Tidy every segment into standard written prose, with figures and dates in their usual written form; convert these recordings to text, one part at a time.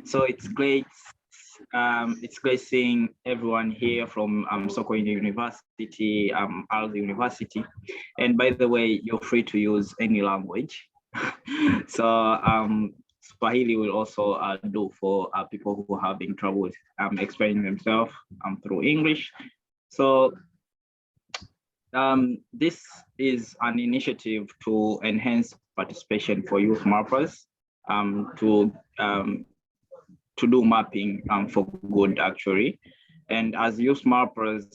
So it's great. It's great seeing everyone here from SETCO University, Aldi University. And by the way, you're free to use any language. So Swahili will also do for people who are having trouble with explaining themselves through English. So this is an initiative to enhance participation for youth mappers to do mapping for good, actually. And as youth mappers,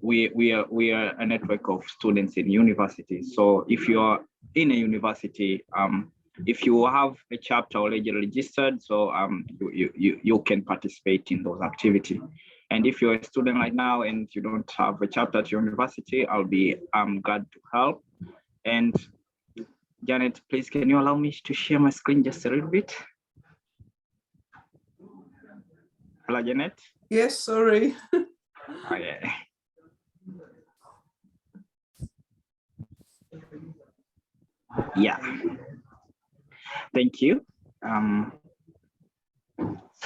we are a network of students in universities. So if you are in a university, if you have a chapter already registered, so you can participate in those activities. And if you're a student right now and you don't have a chapter at your university, I'll be glad to help. And Janet, please, can you allow me to share my screen just a little bit? Hello, Janet? Yes, sorry. Okay. Yeah. Thank you.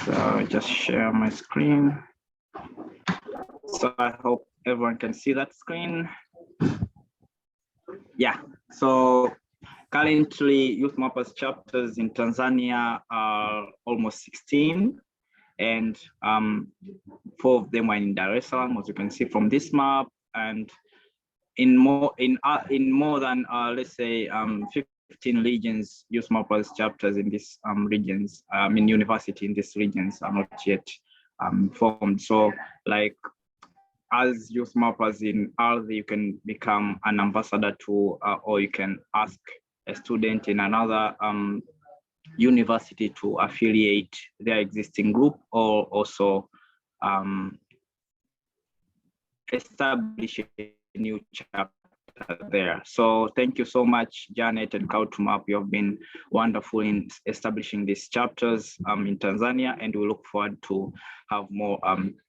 So just share my screen. So I hope everyone can see that screen. Yeah. So currently, Youthmappers chapters in Tanzania are almost 16. And 4 of them are in Dar es Salaam, as you can see from this map, and in more than let's say 15 regions, Youthmappers chapters in these regions, in university in these regions are not yet formed. So, like as Youthmappers in Aldi, you can become an ambassador to, or you can ask a student in another university to affiliate their existing group, or also establish a new chapter there. So thank you so much, Janet and Crowd2Map. You have been wonderful in establishing these chapters in Tanzania, and we look forward to have more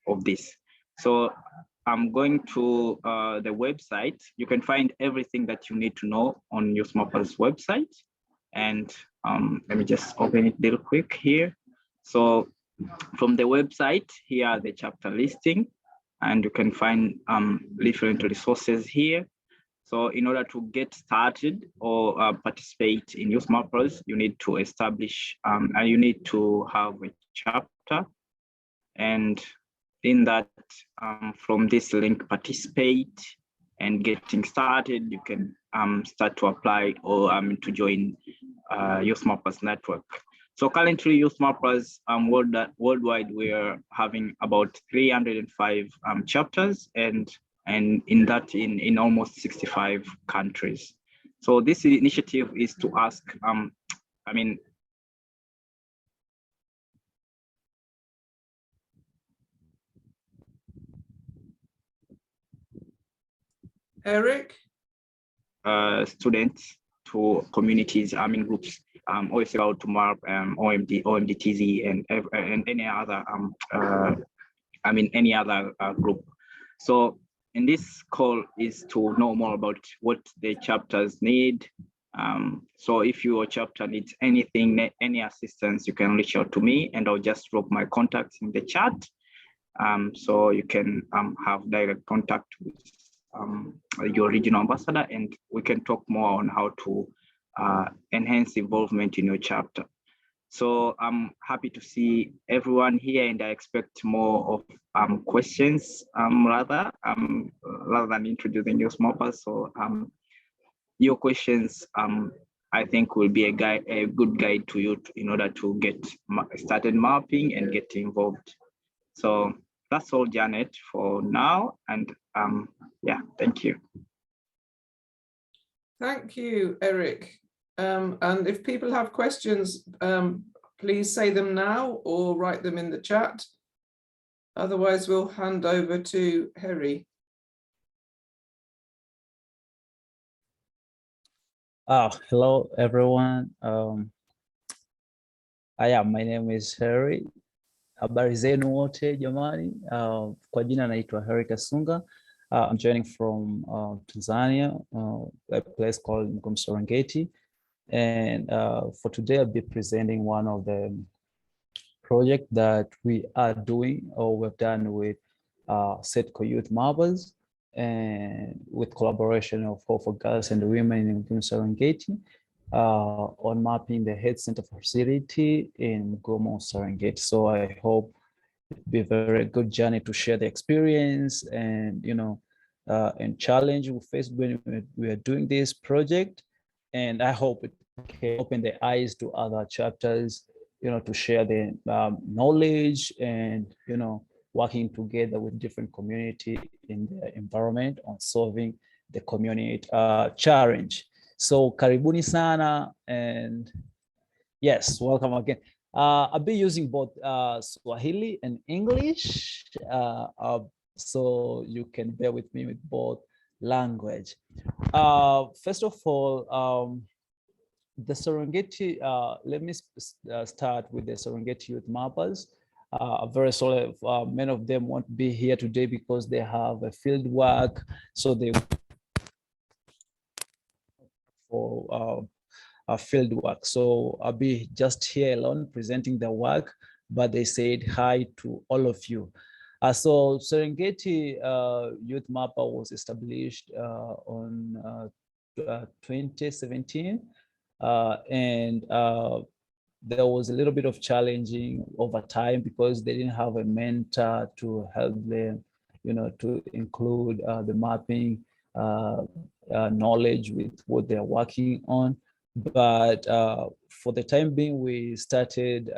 of this. So I'm going to the website. You can find everything that you need to know on Youthmappers website. And let me just open it real quick here. So from the website, here are the chapter listing, and you can find different resources here. So in order to get started or participate in Youthmappers, you need to establish, and you need to have a chapter. And in that, from this link, participate, and getting started, you can start to apply or to join Youthmappers network. So currently, Youthmappers worldwide, we are having about 305 chapters, and in that in almost 65 countries. So this initiative is to ask, Eric? Students to communities, groups, OS Crowd2Map, OMDTZ, and any other any other group. So in this call is to know more about what the chapters need. So if your chapter needs anything, any assistance, you can reach out to me, and I'll just drop my contacts in the chat. So you can have direct contact with your regional ambassador, and we can talk more on how to enhance involvement in your chapter. So I'm happy to see everyone here, and I expect more of questions rather than introducing Youthmappers. So your questions I think will be a good guide to you in order to get started mapping and get involved. So that's all, Janet, for now. And yeah, thank you. Thank you, Eric. And if people have questions, please say them now or write them in the chat. Otherwise, we'll hand over to Herry. Hello, everyone. My name is Herry. Habari zenu wote jamani. Kwa jina naitwa Herry Kasunga. I'm joining from Tanzania, a place called Serengeti. And for today, I'll be presenting one of the project that we are doing, or we've done with SETCO Youthmappers, and with collaboration of for girls and women in Serengeti, on mapping the health center facility in Gomo, Serengeti. So I hope it'll be a very good journey to share the experience and, and challenge we face when we are doing this project. And I hope it can open the eyes to other chapters, to share the knowledge and, working together with different community in the environment on solving the community challenge. So karibuni sana, and yes, welcome again. I'll be using both Swahili and English, so you can bear with me with both language. First of all, the Serengeti, let me start with the Serengeti Youthmappers. Very solid. Many of them won't be here today because they have a field work, so they for field work. So I'll be just here alone presenting the work, but they said hi to all of you. So Serengeti Youthmapper was established on 2017, and there was a little bit of challenging over time because they didn't have a mentor to help them, to include the mapping knowledge with what they're working on. But for the time being, we started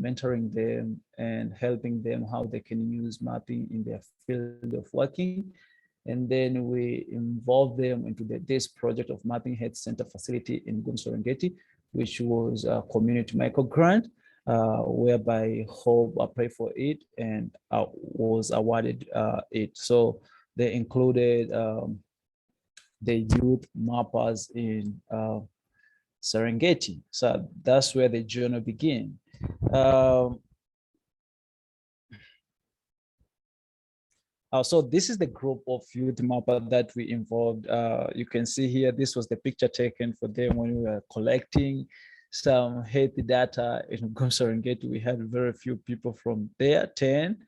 mentoring them and helping them how they can use mapping in their field of working. And then we involved them into this project of mapping health center facility in Gum Serengeti, which was a community micro grant, whereby Hope applied for it and was awarded it. So they included the youth mappers in Serengeti. So that's where the journey began. So this is the group of youth mapper that we involved. You can see here, this was the picture taken for them when we were collecting some health data in Gum Serengeti. We had very few people from there, 10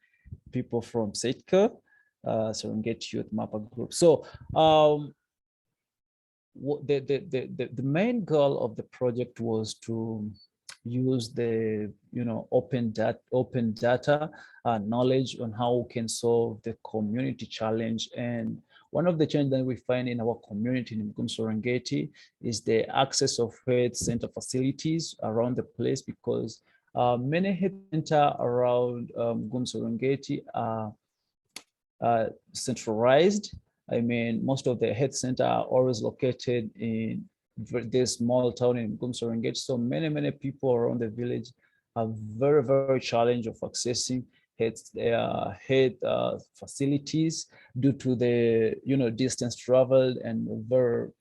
people from SETCO, Serengeti Youth Mapper Group. So the main goal of the project was to use the open data knowledge on how we can solve the community challenge. And one of the challenges that we find in our community in Gum Serengeti is the access of health center facilities around the place, because many health centers around Gum Serengeti are centralized. I mean, most of the health centers are always located in this small town in Gum Serengeti. So many people around the village are very challenged of accessing health facilities due to the distance traveled and very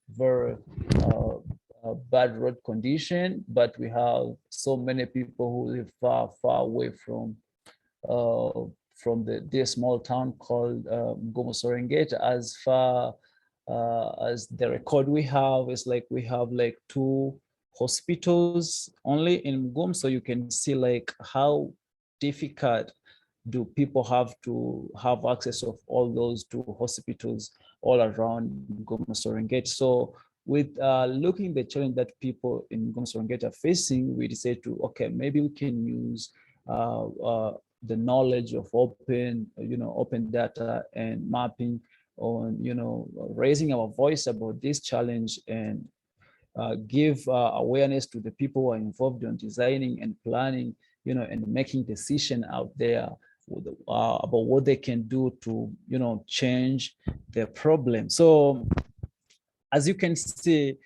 bad road condition. But we have so many people who live far away from this small town called Gum Serengeti. As far as the record we have is we have 2 hospitals only in Gum, so you can see how difficult do people have to have access of all those 2 hospitals all around Gum Serengeti. So with looking the challenge that people in Gum Serengeti are facing, we decided to, okay, maybe we can use the knowledge of open data and mapping on, raising our voice about this challenge and give awareness to the people who are involved in designing and planning, and making decision out there about what they can do to, change the problem. So as you can see,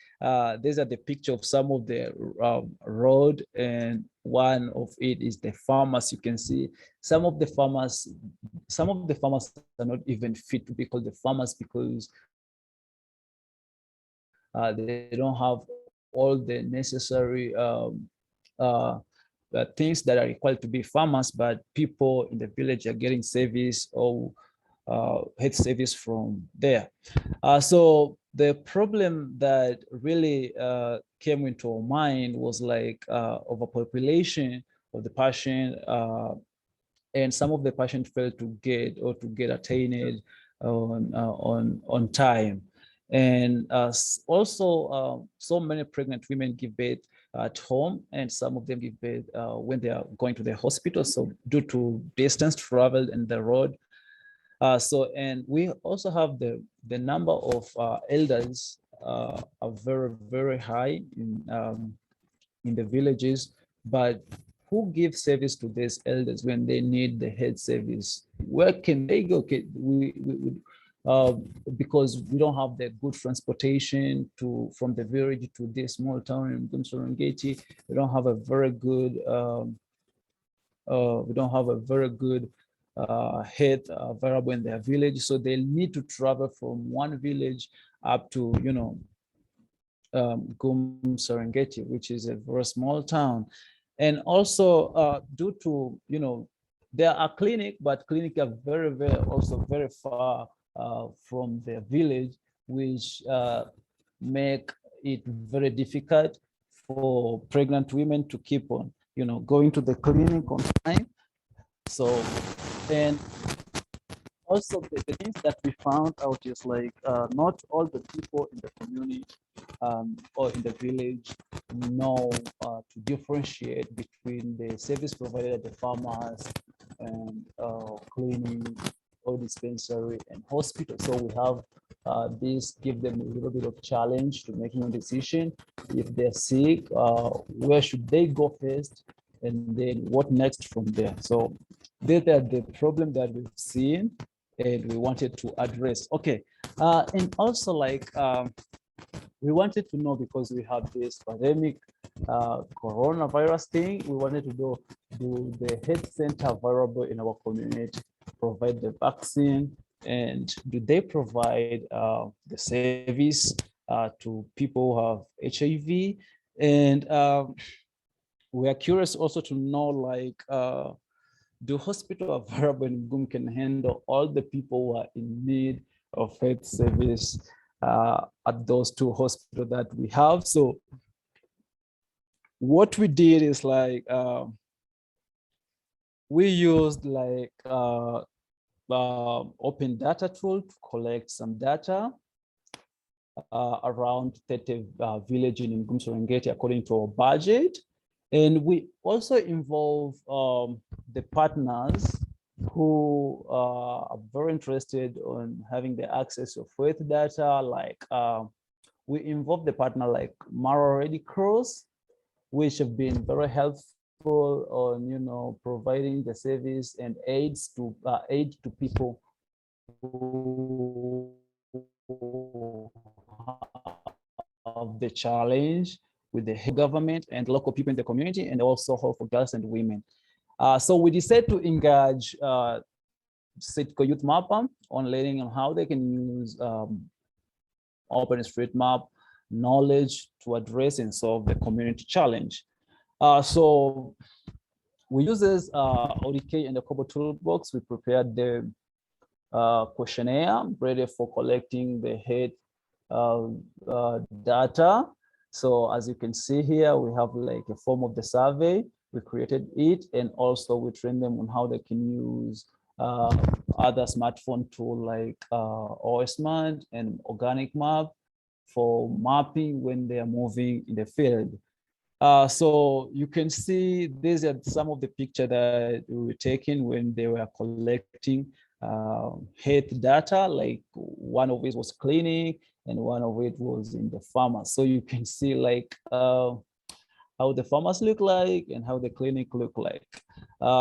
these are the picture of some of the road, and one of it is the farmers. You can see some of the farmers are not even fit to be called the farmers, because they don't have all the necessary things that are required to be farmers, but people in the village are getting service or health service from there. So the problem that really came into our mind was overpopulation the patient, and some of the patients fail to get attained on time. And also, so many pregnant women give birth at home, and some of them give birth when they are going to the hospital. So due to distance traveled and the road. And we also have the number of elders are very, very high in the villages, but who gives service to these elders when they need the health service? Where can they go? Because we don't have the good transportation from the village to this small town in Serengeti. We don't have a very good health available in their village, so they need to travel from one village up to Serengeti, which is a very small town. And also due to there are clinics, but clinics are very, very also very far from the village, which make it very difficult for pregnant women to keep on going to the clinic on time. So, and also the things that we found out is like not all the people in the community or in the village know to differentiate between the service provided at the farmers and clinic or dispensary and hospital. So we have this give them a little bit of challenge to making a decision. If they're sick, where should they go first? And then what next from there? So these are the problem that we've seen and we wanted to address. Okay, and also like we wanted to know, because we have this pandemic coronavirus thing, we wanted to do the health center available in our community provide the vaccine, and do they provide the service to people who have HIV? And we are curious also to know, like, do hospitals available in Gum can handle all the people who are in need of health service at those two hospitals that we have? So what we did is like, we used like open data tool to collect some data around 30 villages in Gum Serengeti according to our budget. And we also involve the partners who are very interested in having the access of health data. Like we involve the partner like Mara Red Cross, which have been very helpful on providing the service and aid to people who have the challenge with the government and local people in the community, and also help for girls and women. So we decided to engage SETCO Youthmapper on learning them how they can use OpenStreetMap knowledge to address and solve the community challenge. So we use this ODK and the Kobo toolbox. We prepared the questionnaire ready for collecting the head data. So as you can see here, we have like a form of the survey. We created it, and also we train them on how they can use other smartphone tool like OSMAD and Organic Map for mapping when they are moving in the field. So you can see these are some of the pictures that we were taking when they were collecting health data. Like one of it was clinic and one of it was in the farmers. So you can see like how the farmers look like and how the clinic look like.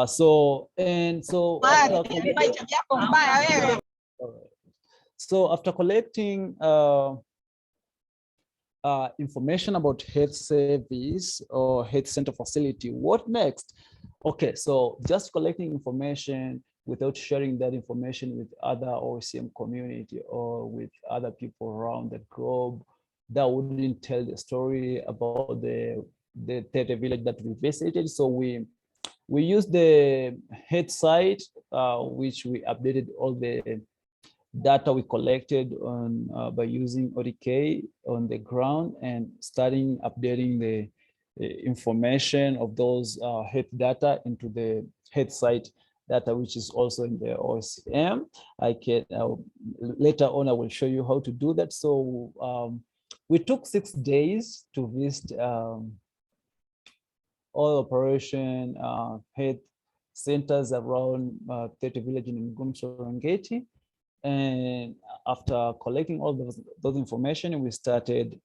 So after collecting information about health service or health center facility, what next? Okay, so just collecting information without sharing that information with other OCM community or with other people around the globe, that wouldn't tell the story about the 30 village that we visited. So we used the health site, which we updated all the data we collected on by using ODK on the ground and starting updating information of those health data into the health site data, which is also in the OSM. I can later on I will show you how to do that. So we took 6 days to visit all operation health centers around 30 villages in Ngumsorongeti. And after collecting all those information, we started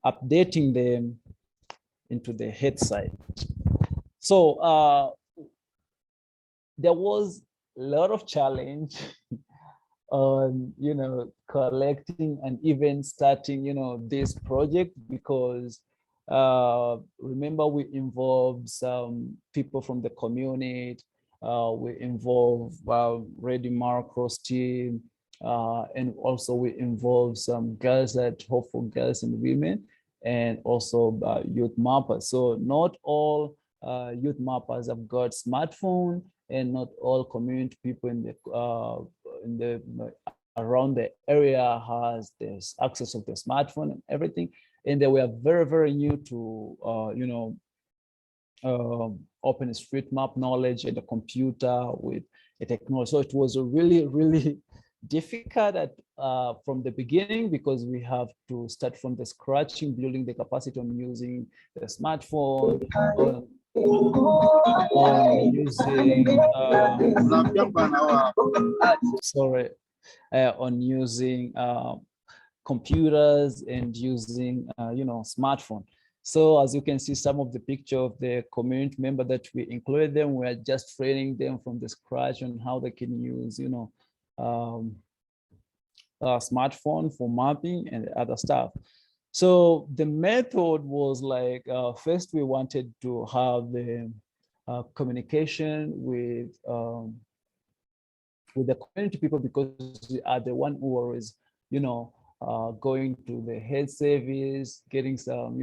updating them into the health site. So there was a lot of challenge on, collecting and even starting, this project, because remember, we involved some people from the community. We involved Ready Marcos team, and also we involved some girls at Hope for Girls and Women, and also Youthmappers. So not all Youthmappers have got smartphone, and not all community people in the around the area has this access of the smartphone and everything. And they were very, very new to OpenStreetMap knowledge and the computer with the technology. So it was a really, really difficult from the beginning, because we have to start from the scratch in building the capacity on using the smartphone, on using on using computers and using smartphone. So as you can see, some of the picture of the community member that we included them, we are just training them from the scratch on how they can use smartphone for mapping and other stuff. So the method was like, first we wanted to have the communication with the community people, because we are the one who always, going to the health service, getting some,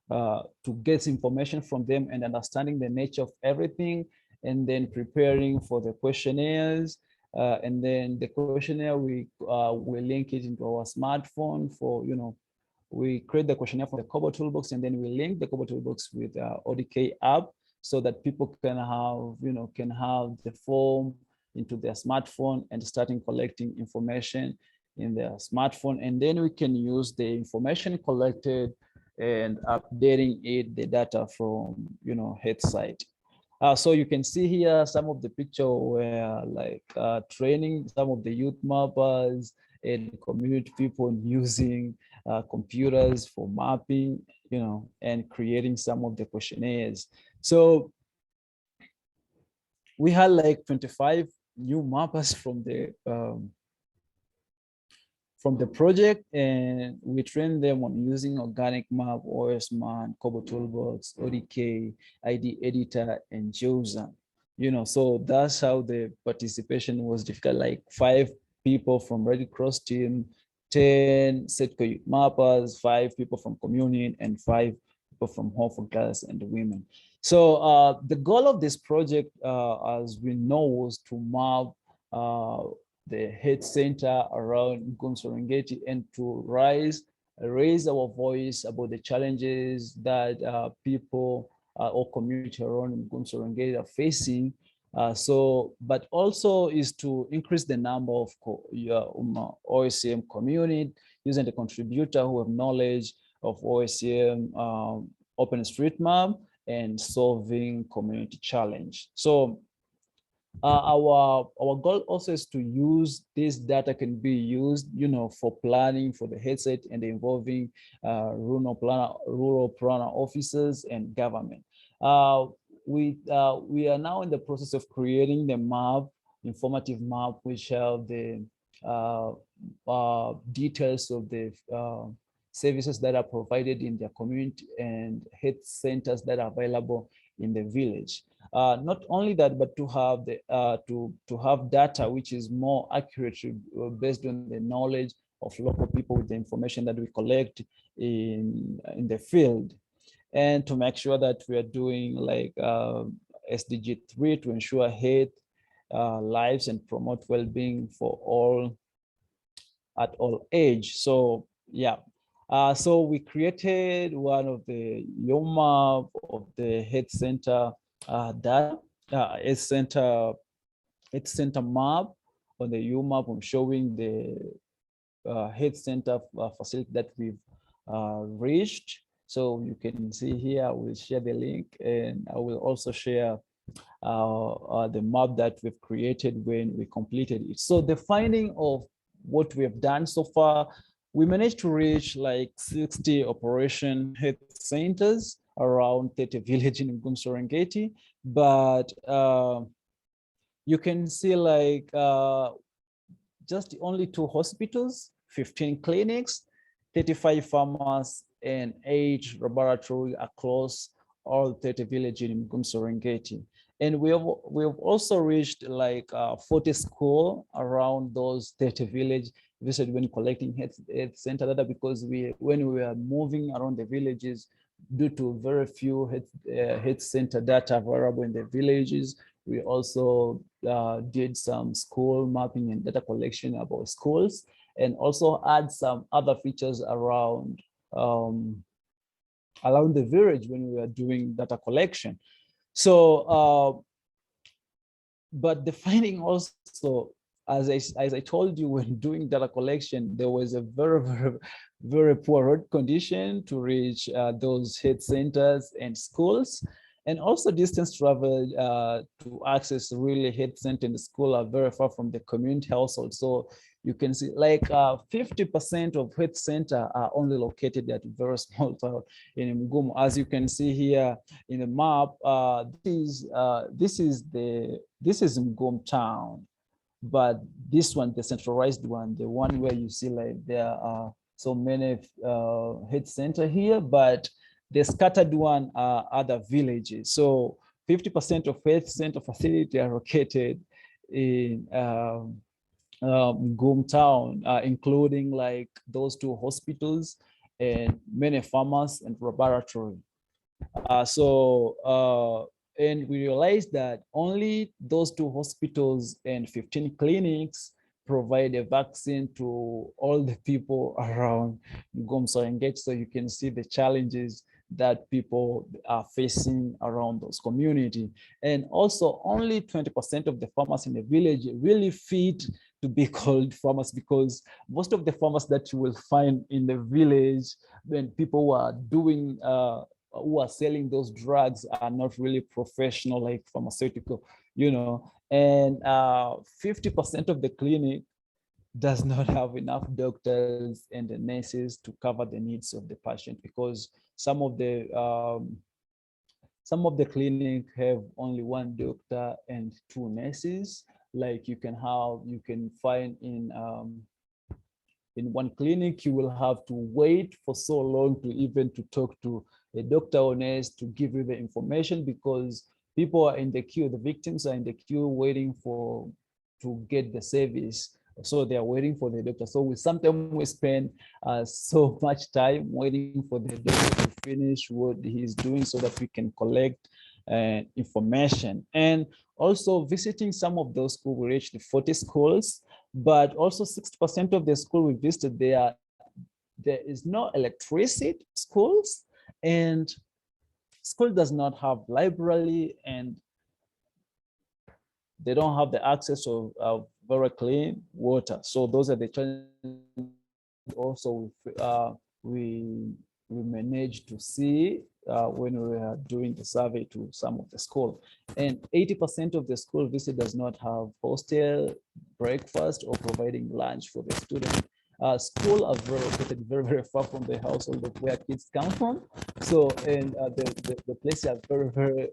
to get information from them and understanding the nature of everything, and then preparing for the questionnaires. And then the questionnaire, we link it into our smartphone for, we create the questionnaire for the Kobo Toolbox, and then we link the Kobo Toolbox with ODK app, so that people can have, the form into their smartphone and starting collecting information in their smartphone. And then we can use the information collected and updating the data from, health site. So you can see here some of the picture where like training some of the Youthmappers and community people using computers for mapping, and creating some of the questionnaires. So we had like 25 new mappers from the project, and we trained them on using organic map, OSMan, Kobo Toolbox, ODK, ID editor, and JOSA. So that's how the participation was difficult. Like 5 people from Red Cross team, 10 SETCO Youthmappers, 5 people from community, and 5 people from Home for Girls and Women. So the goal of this project, as we know, was to map the health center around Ngumsorongeti, and to raise our voice about the challenges that people or community around Ngumsorongeti are facing. But also is to increase the number of OSM community, using the contributor who have knowledge of OSM, OpenStreetMap, and solving community challenge. So our goal also is to use this data can be used, for planning for the health site and involving rural planner officers and government. We are now in the process of creating the map, informative map, which have the details of the services that are provided in their community and health centers that are available in the village. Not only that, but to have the to have data which is more accurate, based on the knowledge of local people with the information that we collect in the field, and to make sure that we are doing like SDG 3 to ensure health, lives, and promote well-being for all at all age. So yeah, So we created one of the UMAP of the health center data, health center map on the UMAP. I'm showing the health center facility that we've reached. So you can see here, I will share the link, and I will also share the map that we've created when we completed it. So the finding of what we have done so far, we managed to reach like 60 operation health centers around 30 villages in Serengeti, but you can see like just only 2 hospitals, 15 clinics, 35 farmers, and 8 laboratories across all 30 villages in Serengeti. And we have also reached like 40 schools around those 30 villages. We said when collecting health center data, because when we were moving around the villages, due to very few health center data available in the villages, we also did some school mapping and data collection about schools, and also add some other features around the village when we were doing data collection. So, but the finding also, as I told you, when doing data collection, there was a very poor road condition to reach those health centers and schools. And also distance travel to access really health center and school are very far from the community household. So you can see like 50% of health center are only located at very small town in Mgumu. As you can see here in the map, this is Mgumu town, but this one, the centralized one, the one where you see like there are so many health center here, but the scattered one are other villages. So 50% of health center facility are located in Mgumu town, including like those 2 hospitals and many farmers and laboratory. And we realized that only those 2 hospitals and 15 clinics provide a vaccine to all the people around Mgumu Serengeti. So you can see the challenges that people are facing around those community. And also only 20% of the farmers in the village really fit to be called farmers, because most of the farmers that you will find in the village, when people who are doing, who are selling those drugs, are not really professional, like pharmaceutical, you know. And 50% of the clinic does not have enough doctors and the nurses to cover the needs of the patient, because some of the clinic have only 1 doctor and 2 nurses. Like you can find in one clinic, you will have to wait for so long to talk to a doctor or nurse to give you the information, because people are in the queue, the victims are in the queue waiting to get the service. So they are waiting for the doctor. So sometimes we spend so much time waiting for the doctor to finish what he's doing so that we can collect information. And also visiting some of those schools, we reached 40 schools, but also 60% of the school we visited, there is no electricity schools, and school does not have library, and they don't have the access of very clean water. So those are the challenges. Also, we managed to see when we were doing the survey to some of the school, and 80% of the school visit does not have hostel, breakfast, or providing lunch for the students. School are located very far from the household of where kids come from. So, and the places are very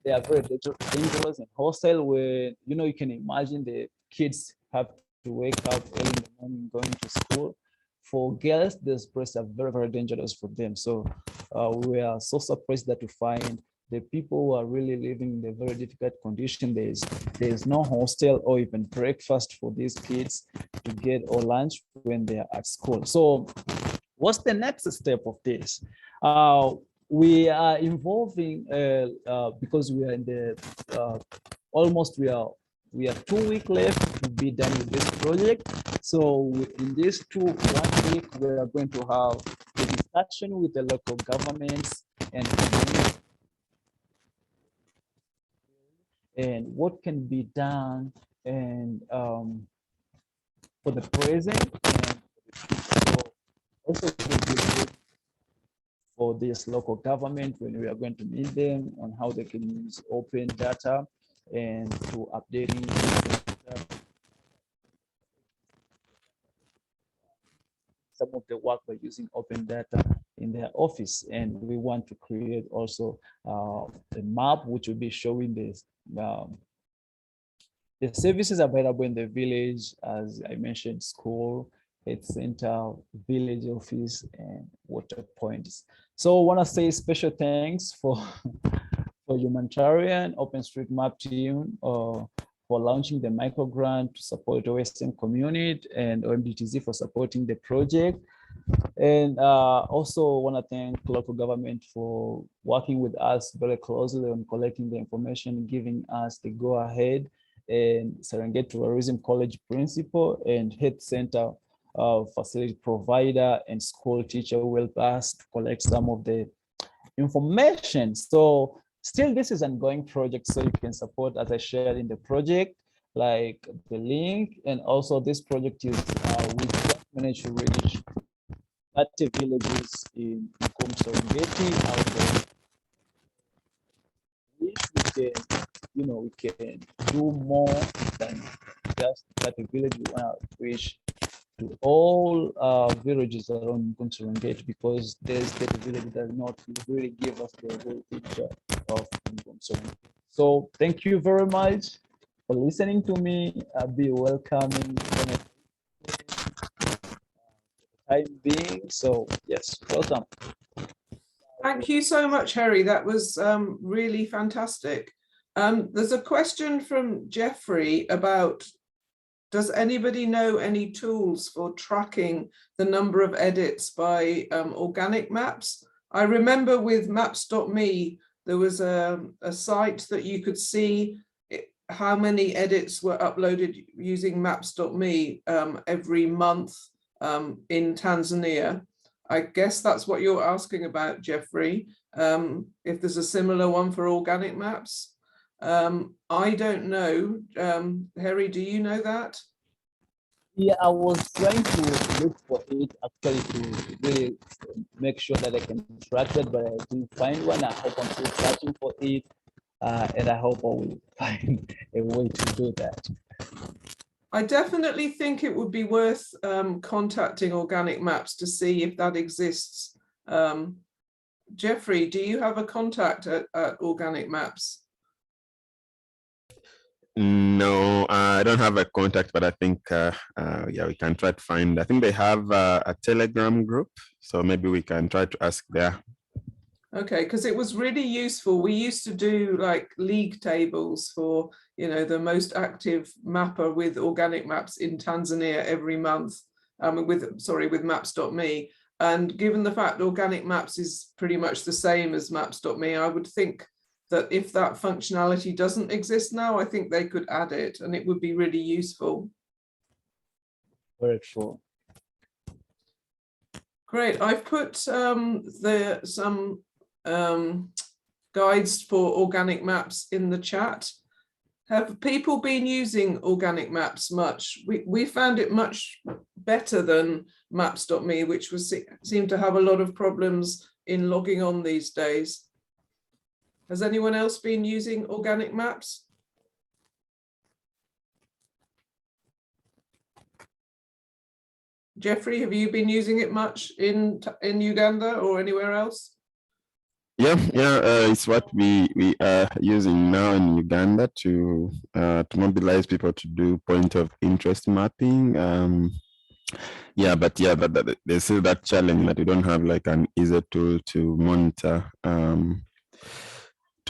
dangerous and hostile, where, you know, you can imagine the kids have to wake up early in the morning going to school. For girls, those places are very dangerous for them. So we are so surprised that to find the people who are really living in a very difficult condition. There's no hostel or even breakfast for these kids to get, or lunch when they are at school. So what's the next step of this? We are involving because we are in the almost we are 2 weeks left to be done with this project. So in this 1 week, we are going to have a discussion with the local governments and what can be done and for the present and also it will be good for this local government when we are going to meet them on how they can use open data and to updating some of the work by using open data in their office. And we want to create also a map which will be showing this the services available in the village, as I mentioned, school, health center, village office, and water points. So I want to say special thanks for humanitarian OpenStreetMap team for launching the micro grant to support the Western community and OMDTZ for supporting the project. And also want to thank local government for working with us very closely on collecting the information, giving us the go ahead, and Serengeti Tourism College principal and health center facility provider and school teacher will help us to collect some of the information. So still, this is an ongoing project, so you can support as I shared in the project, like the link. And also this project is we just managed to reach 30 villages in Serengeti out there. We can do more than just 30 villages. We want to reach to all villages around Serengeti, because there's the village that does not really give us the whole picture of Serengeti. So thank you very much for listening to me. I'll be welcoming time being. So yes, welcome. Thank you so much, Herry. That was really fantastic. There's a question from Jeffrey about, does anybody know any tools for tracking the number of edits by organic maps? I remember with maps.me, there was a site that you could see how many edits were uploaded using maps.me every month in Tanzania. I guess that's what you're asking about, Jeffrey, if there's a similar one for organic maps. I don't know. Herry, do you know that? Yeah, I was trying to look for it actually to really make sure that I can track it, but I didn't find one. I hope I'm still searching for it, and I hope I will find a way to do that. I definitely think it would be worth contacting Organic Maps to see if that exists. Jeffrey, do you have a contact at Organic Maps? No, I don't have a contact, but I think, yeah, we can try to find. I think they have a Telegram group, so maybe we can try to ask there. Okay, because it was really useful. We used to do like league tables for, you know, the most active mapper with organic maps in Tanzania every month, with maps.me. And given the fact organic maps is pretty much the same as maps.me, I would think that if that functionality doesn't exist now, I think they could add it and it would be really useful. Very true. Great. I've put some guides for organic maps in the chat. Have people been using organic maps much? We found it much better than maps.me, which seemed to have a lot of problems in logging on these days. Has anyone else been using organic maps? Jeffrey, have you been using it much in Uganda or anywhere else? Yeah, it's what we are using now in Uganda to mobilize people to do point of interest mapping. But there's still that challenge that we don't have like an easy tool to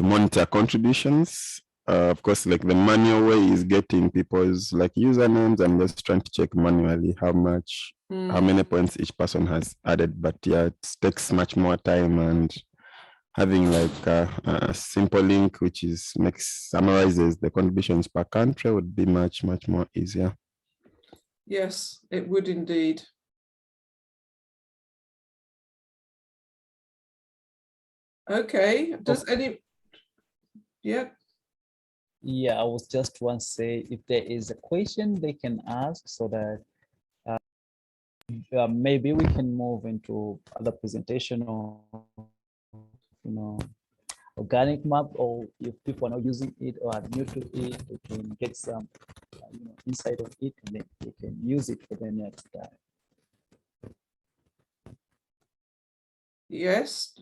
monitor contributions. Of course, like the manual way is getting people's like usernames and just trying to check manually how many points each person has added. But yeah, it takes much more time, and having like a simple link which summarizes the contributions per country would be much more easier. Yes, it would indeed. Okay, does any, yeah. Yeah, I was just want to say if there is a question they can ask so that maybe we can move into other presentation or, you know, organic map, or if people are not using it or are new to it, they can get some insight of it and then they can use it for the next time. Yes.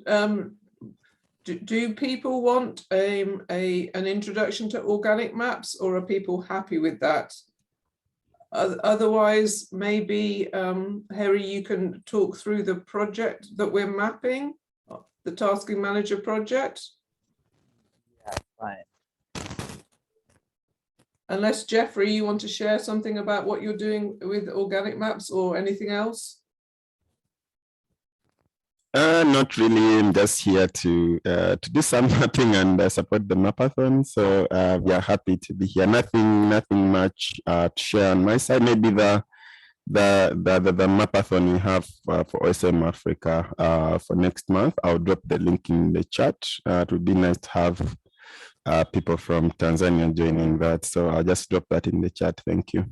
Do people want an introduction to organic maps, or are people happy with that? Otherwise, maybe Herry, you can talk through the project that we're mapping, the Tasking Manager project. Yeah, fine. Unless Jeffrey, you want to share something about what you're doing with organic maps or anything else? Not really. I'm just here to do some mapping and support the mapathon. So we are happy to be here. Nothing much to share on my side. Maybe the mapathon we have for OSM Africa for next month. I'll drop the link in the chat. It would be nice to have people from Tanzania joining that. So I'll just drop that in the chat. Thank you.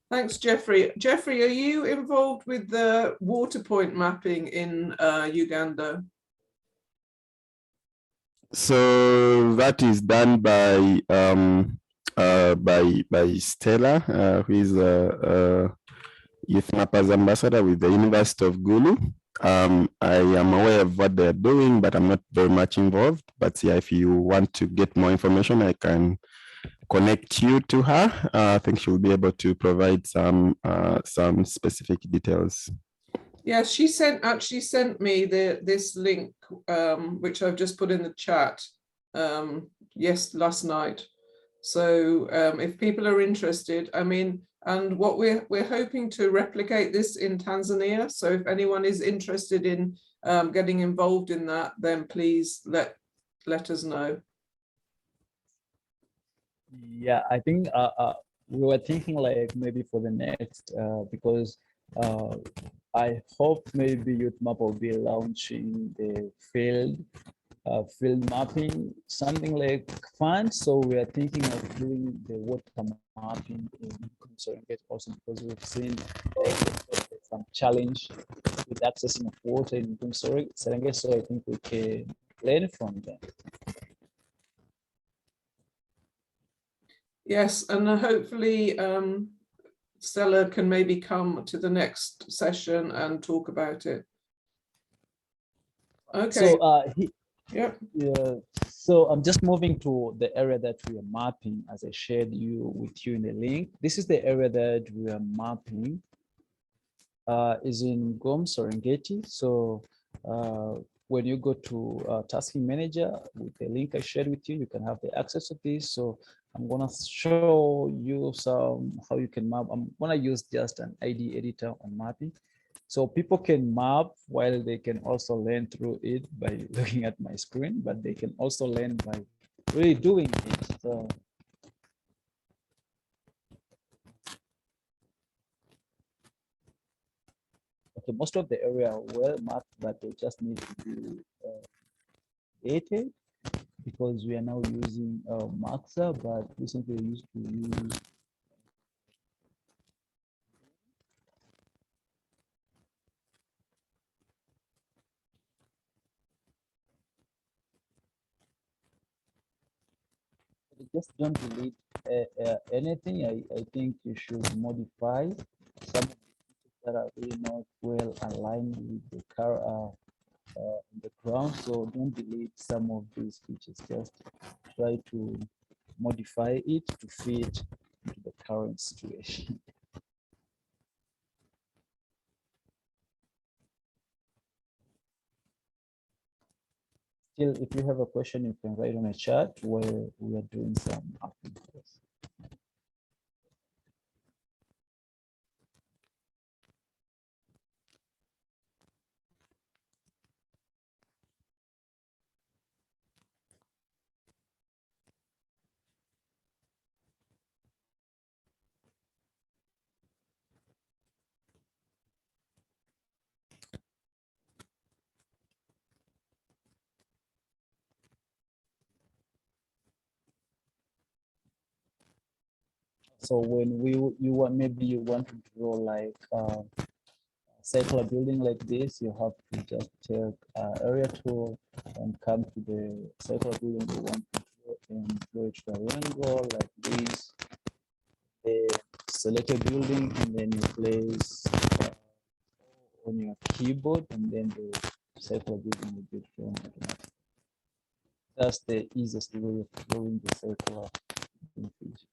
Thanks, Jeffrey. Jeffrey, are you involved with the water point mapping in Uganda? So that is done by Stella, who is a Youthmappers ambassador with the University of Gulu. I am aware of what they're doing, but I'm not very much involved. But yeah, if you want to get more information, I can connect you to her. I think she'll be able to provide some specific details. Yes, she actually sent me this link, which I've just put in the chat. Last night. So if people are interested, I mean, and what we're hoping to replicate this in Tanzania. So if anyone is interested in getting involved in that, then please let us know. Yeah, I think we were thinking like maybe for the next because I hope maybe Youthmap will be launching the field mapping, something like fun. So we are thinking of doing the water mapping in Serengeti also, because we've seen some challenge with accessing of water in Serengeti. So I think we can learn from them. Yes, and hopefully Stella can maybe come to the next session and talk about it. Okay. So yeah. So I'm just moving to the area that we are mapping, as I shared with you in the link. This is the area that we are mapping. Is in Gom Serengeti. So when you go to Tasking Manager with the link I shared with you, you can have the access to this. So I'm gonna show you how you can map. I'm gonna use just an ID editor on mapping. So people can map while they can also learn through it by looking at my screen, but they can also learn by really doing it. So okay, most of the area are well mapped, but they just need to be dated, because we are now using Maxa, but recently we used to use just don't delete anything. I think you should modify some of the features that are really not well aligned with the car in the ground. So don't delete some of these features. Just try to modify it to fit into the current situation. Still, if you have a question, you can write on a chat where we are doing some updates. So when you want, maybe you want to draw like circular building like this, you have to just take area tool and come to the circular building you want to draw and draw a triangle like this. Select a building and then you place on your keyboard, and then the circular building will be drawn automatically. That's the easiest way of drawing the circular building feature.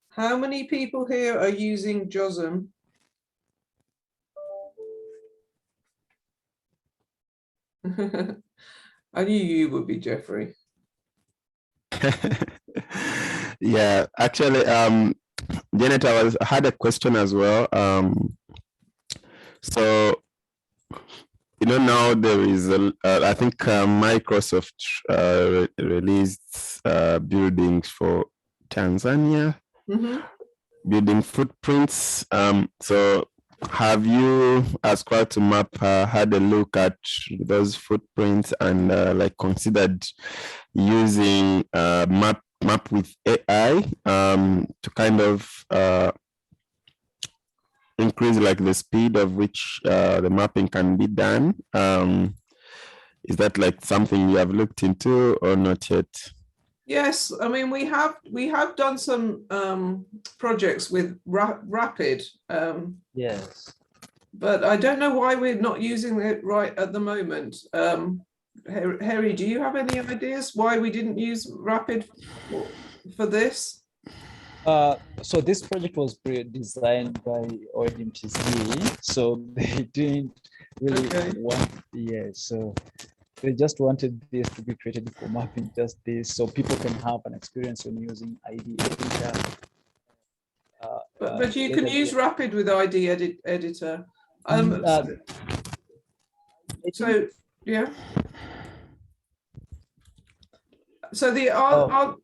How many people here are using JOSM? I knew you would be, Jeffrey. Yeah, actually, Janet, I had a question as well. So, now there is, I think Microsoft released buildings for Tanzania, building footprints. So have you, as Crowd2Map, had a look at those footprints and like considered using map with AI to kind of increase like the speed of which the mapping can be done? Is that like something you have looked into or not yet? Yes, I mean we have done some projects with Rapid. Yes. But I don't know why we're not using it right at the moment. Herry, do you have any ideas why we didn't use Rapid for this? So this project was designed by OpenStreetMap, so they didn't really want, so they just wanted this to be created for mapping, just this, so people can have an experience when using ID editor. But you can use Rapid with ID editor. So yeah. So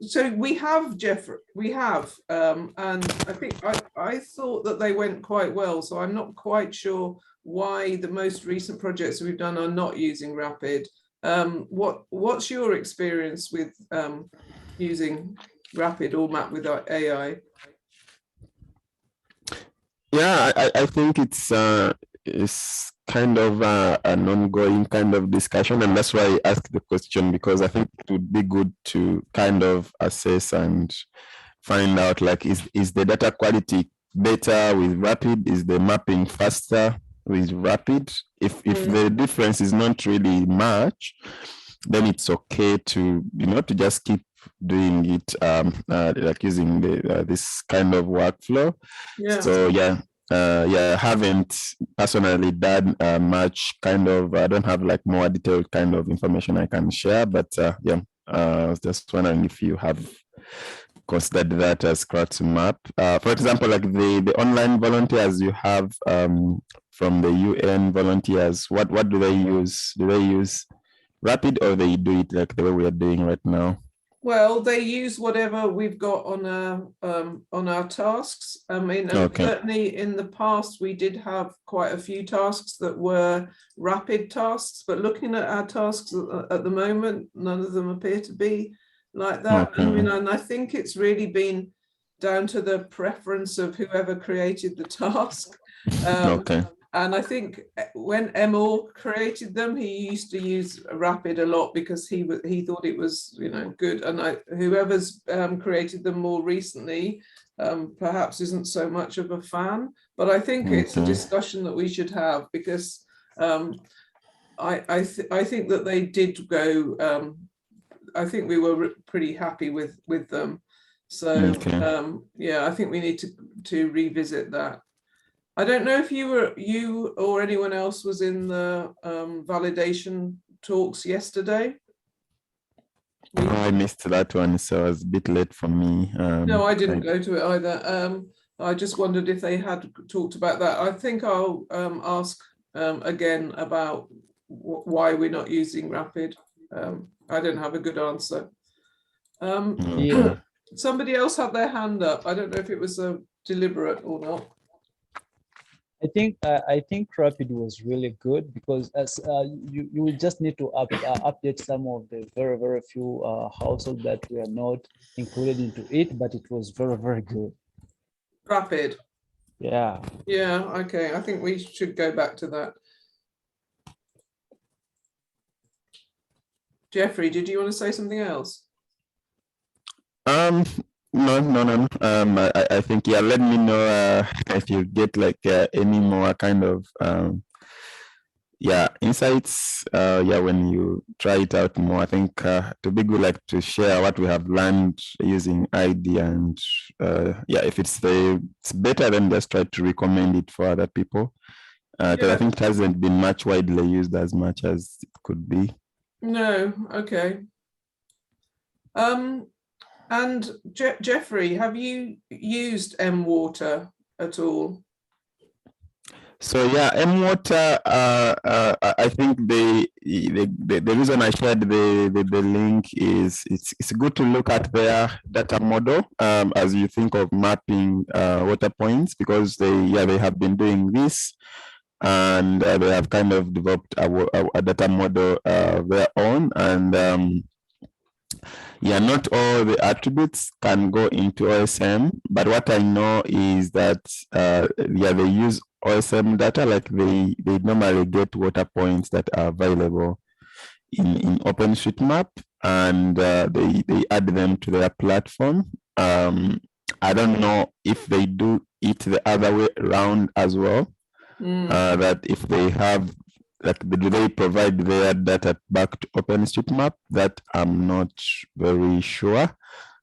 so we have Jeffrey, and I think I thought that they went quite well. So I'm not quite sure why the most recent projects we've done are not using Rapid. What's your experience with using Rapid or Map with AI? Yeah, I think it's kind of an ongoing kind of discussion, and that's why I asked the question, because I think it would be good to kind of assess and find out, like, is the data quality better with Rapid? Is the mapping faster with Rapid? If the difference is not really much, then it's okay to to just keep doing it like using this kind of workflow. Yeah. So yeah, I haven't personally done much kind of, I don't have like more detailed kind of information I can share, but yeah, I was just wondering if you have considered that as Crowd2Map. For example, like the online volunteers you have from the UN volunteers, what do they use? Do they use Rapid, or they do it like the way we are doing right now? Well, they use whatever we've got on our tasks. I mean, certainly in the past, we did have quite a few tasks that were rapid tasks, but looking at our tasks at the moment, none of them appear to be like that. I mean, and I think it's really been down to the preference of whoever created the task. And I think when Emil created them, he used to use rapid a lot because he thought it was, you know, good. And whoever's created them more recently, perhaps isn't so much of a fan. But I think it's a discussion that we should have, because I think that they did go. I think we were pretty happy with them. So yeah, I think we need to revisit that. I don't know if you or anyone else was in the validation talks yesterday. I missed that one, so it was a bit late for me. No, I didn't go to it either. I just wondered if they had talked about that. I think I'll ask again about why we're not using rapid. I don't have a good answer. Somebody else had their hand up. I don't know if it was deliberate or not. I think rapid was really good, because as you will just need to update some of the very few households that were not included into it, but it was very good. Rapid. Yeah. Yeah. Okay. I think we should go back to that. Jeffrey, did you want to say something else? No. I think, yeah, let me know if you get like any more kind of insights when you try it out more. I think to be good, like to share what we have learned using ID, and if it's better, then just try to recommend it for other people, because I think it hasn't been much widely used as much as it could be. No. Okay. And Jeffrey, have you used M-Water at all? So yeah, M-Water, I think the reason I shared the link is it's good to look at their data model as you think of mapping water points, because they have been doing this, and they have kind of developed a data model their own, and not all the attributes can go into OSM, but what I know is that they use OSM data, like they normally get water points that are available in OpenStreetMap, and they add them to their platform. I don't know if they do it the other way around as well, that if they have, like, do they provide their data back to OpenStreetMap? That I'm not very sure.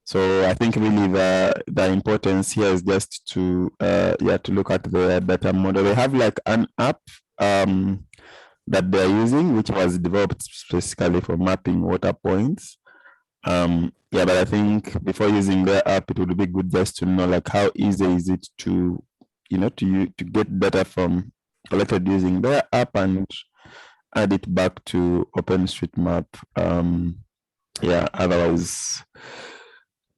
So I think really the importance here is just to look at the data model. They have like an app that they're using, which was developed specifically for mapping water points. But I think before using their app, it would be good just to know, like, how easy is it to get data from collected using their app and add it back to OpenStreetMap. Otherwise,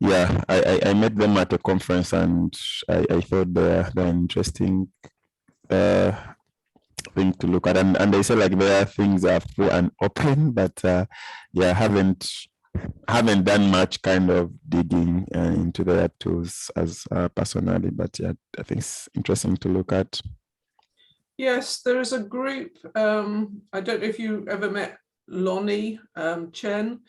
I met them at a conference, and I thought they're interesting thing to look at, and they say like their things are free and open, but haven't done much kind of digging into their tools as personally, but I think it's interesting to look at. Yes, there is a group. I don't know if you ever met Lonnie Chen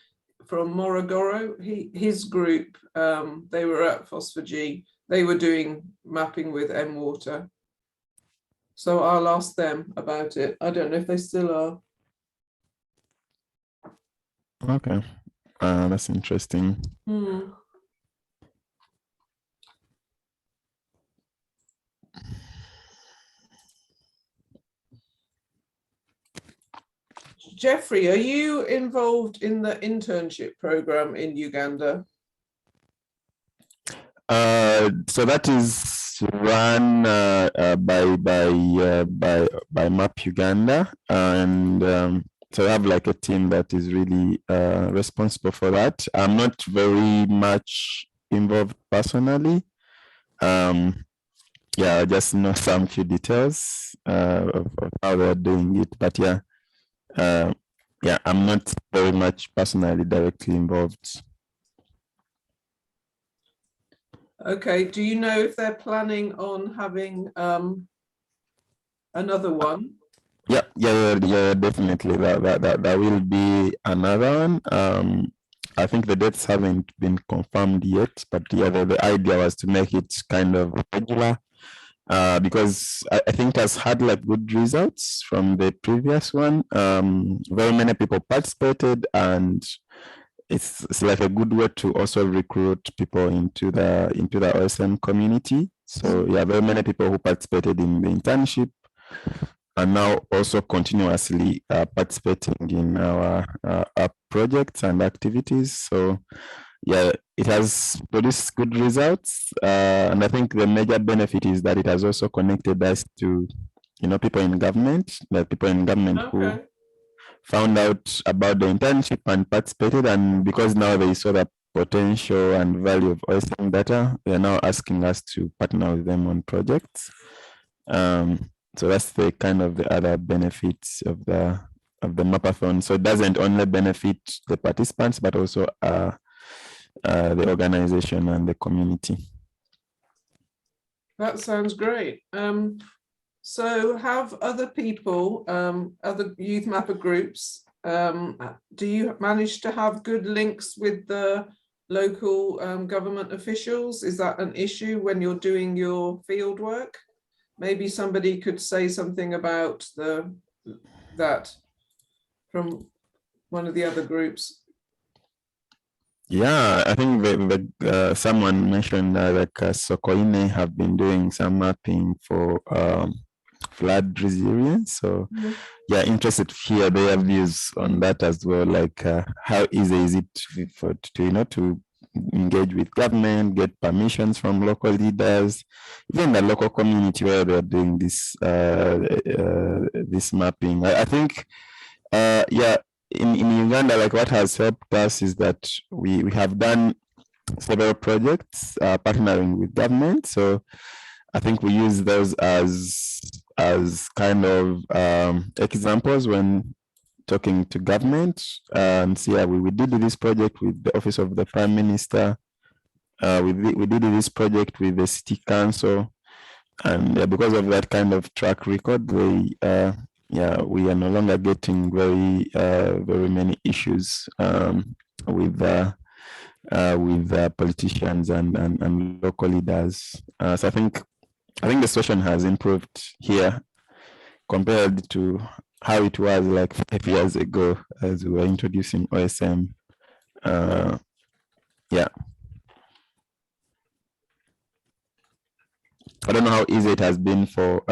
from Morogoro. His group, they were at Phospher-G. They were doing mapping with M-Water. So I'll ask them about it. I don't know if they still are. Okay, that's interesting. Jeffrey, are you involved in the internship program in Uganda? So that is run by Map Uganda, and so I have like a team that is really responsible for that. I'm not very much involved personally. Yeah, I just know some few details of how they're doing it, but yeah, yeah, I'm not very much personally directly involved. Okay, do you know if they're planning on having another one? Yeah, definitely. That will be another one. I think the dates haven't been confirmed yet, but yeah, the idea was to make it kind of regular, because I think it has had like good results from the previous one. Very many people participated, and it's like a good way to also recruit people into the OSM community. So yeah, very many people who participated in the internship are now also continuously participating in our projects and activities. So yeah, it has produced good results, and I think the major benefit is that it has also connected us to, people in government, who found out about the internship and participated, and because now they saw the potential and value of OSM data, they are now asking us to partner with them on projects. So that's the kind of the other benefits of the Mapathon. So it doesn't only benefit the participants, but also the organization and the community. That sounds great. So have other people, other youth mapper groups, do you manage to have good links with the local government officials? Is that an issue when you're doing your field work? Maybe somebody could say something about that from one of the other groups. Yeah, I think someone mentioned like Sokoine have been doing some mapping for flood resilience. So yeah, interested to hear their views on that as well. Like how easy is it to engage with government, get permissions from local leaders, even the local community where they're doing this this mapping. I think yeah, in Uganda, like what has helped us is that we have done several projects partnering with government. So I think we use those as kind of examples when talking to government. So yeah, we did this project with the Office of the Prime Minister. We did this project with the City Council, and because of that kind of track record, we are no longer getting very many issues with politicians and local leaders. So I think the situation has improved here compared to how it was like 5 years ago as we were introducing OSM. Yeah. I don't know how easy it has been for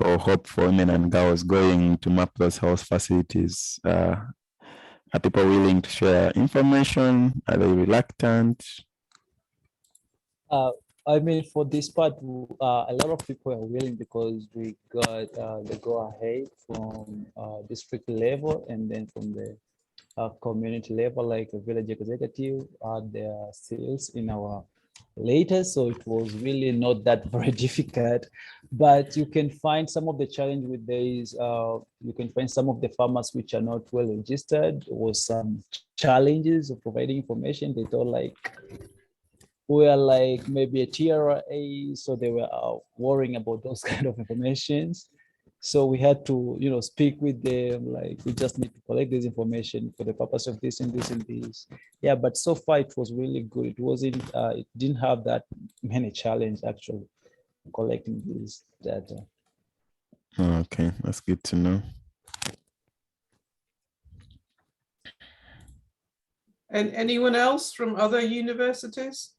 Hope for Women and Girls going to map those health facilities. Are people willing to share information? Are they reluctant? I mean, for this part, a lot of people are willing because we got the go-ahead from district level and then from the community level, like a village executive, their sales in our later. So it was really not that very difficult, but you can find some of the challenge with these. You can find some of the farmers which are not well registered, or some challenges of providing information. They don't like, we are like maybe a TRA, so they were worrying about those kind of informations. So we had to, speak with them, like we just need to collect this information for the purpose of this and this and this. Yeah, but so far it was really good. It wasn't, it didn't have that many challenges actually collecting this data. Okay, that's good to know. And anyone else from other universities?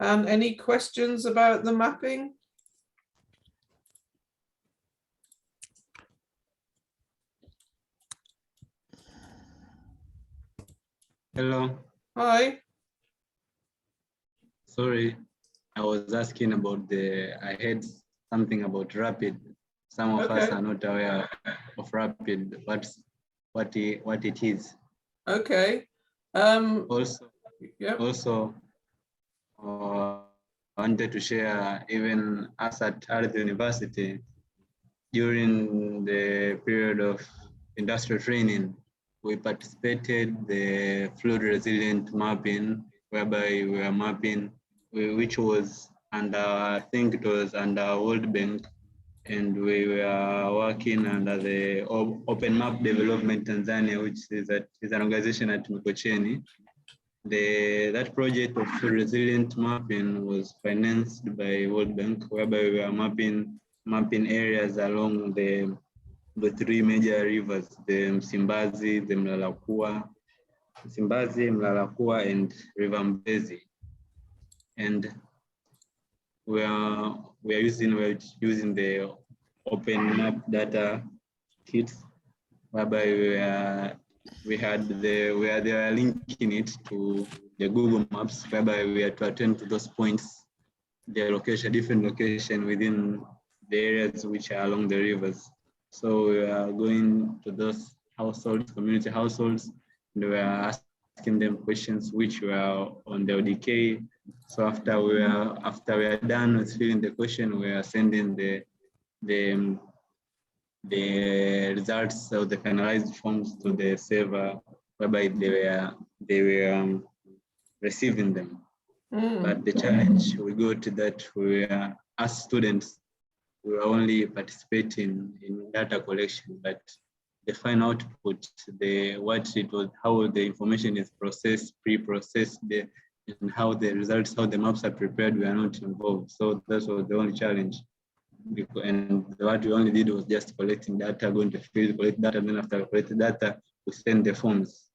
And any questions about the mapping? Hello. Hi. Sorry, I was asking about I heard something about rapid. Some of us are not aware of rapid, what it is. Okay. Also, yeah. Also, I wanted to share, even us at the university, during the period of industrial training, we participated the flood resilient mapping, whereby we were mapping, which was under, I think it was under World Bank, and we were working under the OpenStreetMap Development Tanzania, which is an organization at Mikocheni. That project of resilient mapping was financed by World Bank, whereby we were mapping areas along the three major rivers, the Msimbazi, the Mlalakua, and River Mbezi. And we are using the OpenMap data kits, whereby they are linking it to the Google Maps, whereby we are to attend to those points, their location, different location within the areas which are along the rivers. So we are going to those households, community households, and we are asking them questions which were on the ODK. So after we are done with filling the question, we are sending the results of the finalized forms to the server, whereby they were receiving them. But the challenge we got to that, we are, as students, we were only participating in data collection, but the final output, how the information is processed, pre-processed, and how the results, how the maps are prepared, we are not involved. So that was the only challenge. And what we only did was just collecting data, going to field, collect data, and then after collecting data, we send the forms.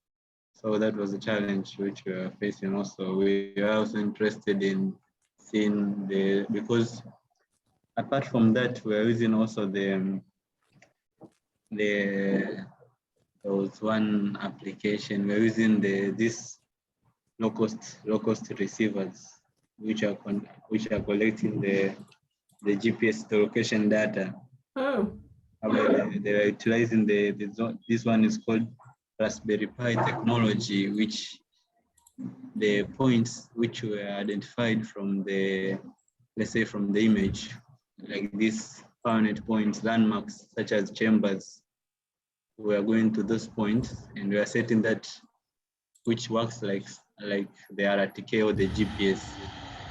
So that was a challenge which we are facing also. We are also interested in seeing because apart from that, we are using also there was one application, we're using this low-cost receivers, which are collecting the GPS location data. Oh. They are utilizing this one is called Raspberry Pi technology, which the points which were identified from let's say from the image, like these permanent points, landmarks such as chambers, we are going to those points and we are setting that, which works like the RTK or the GPS,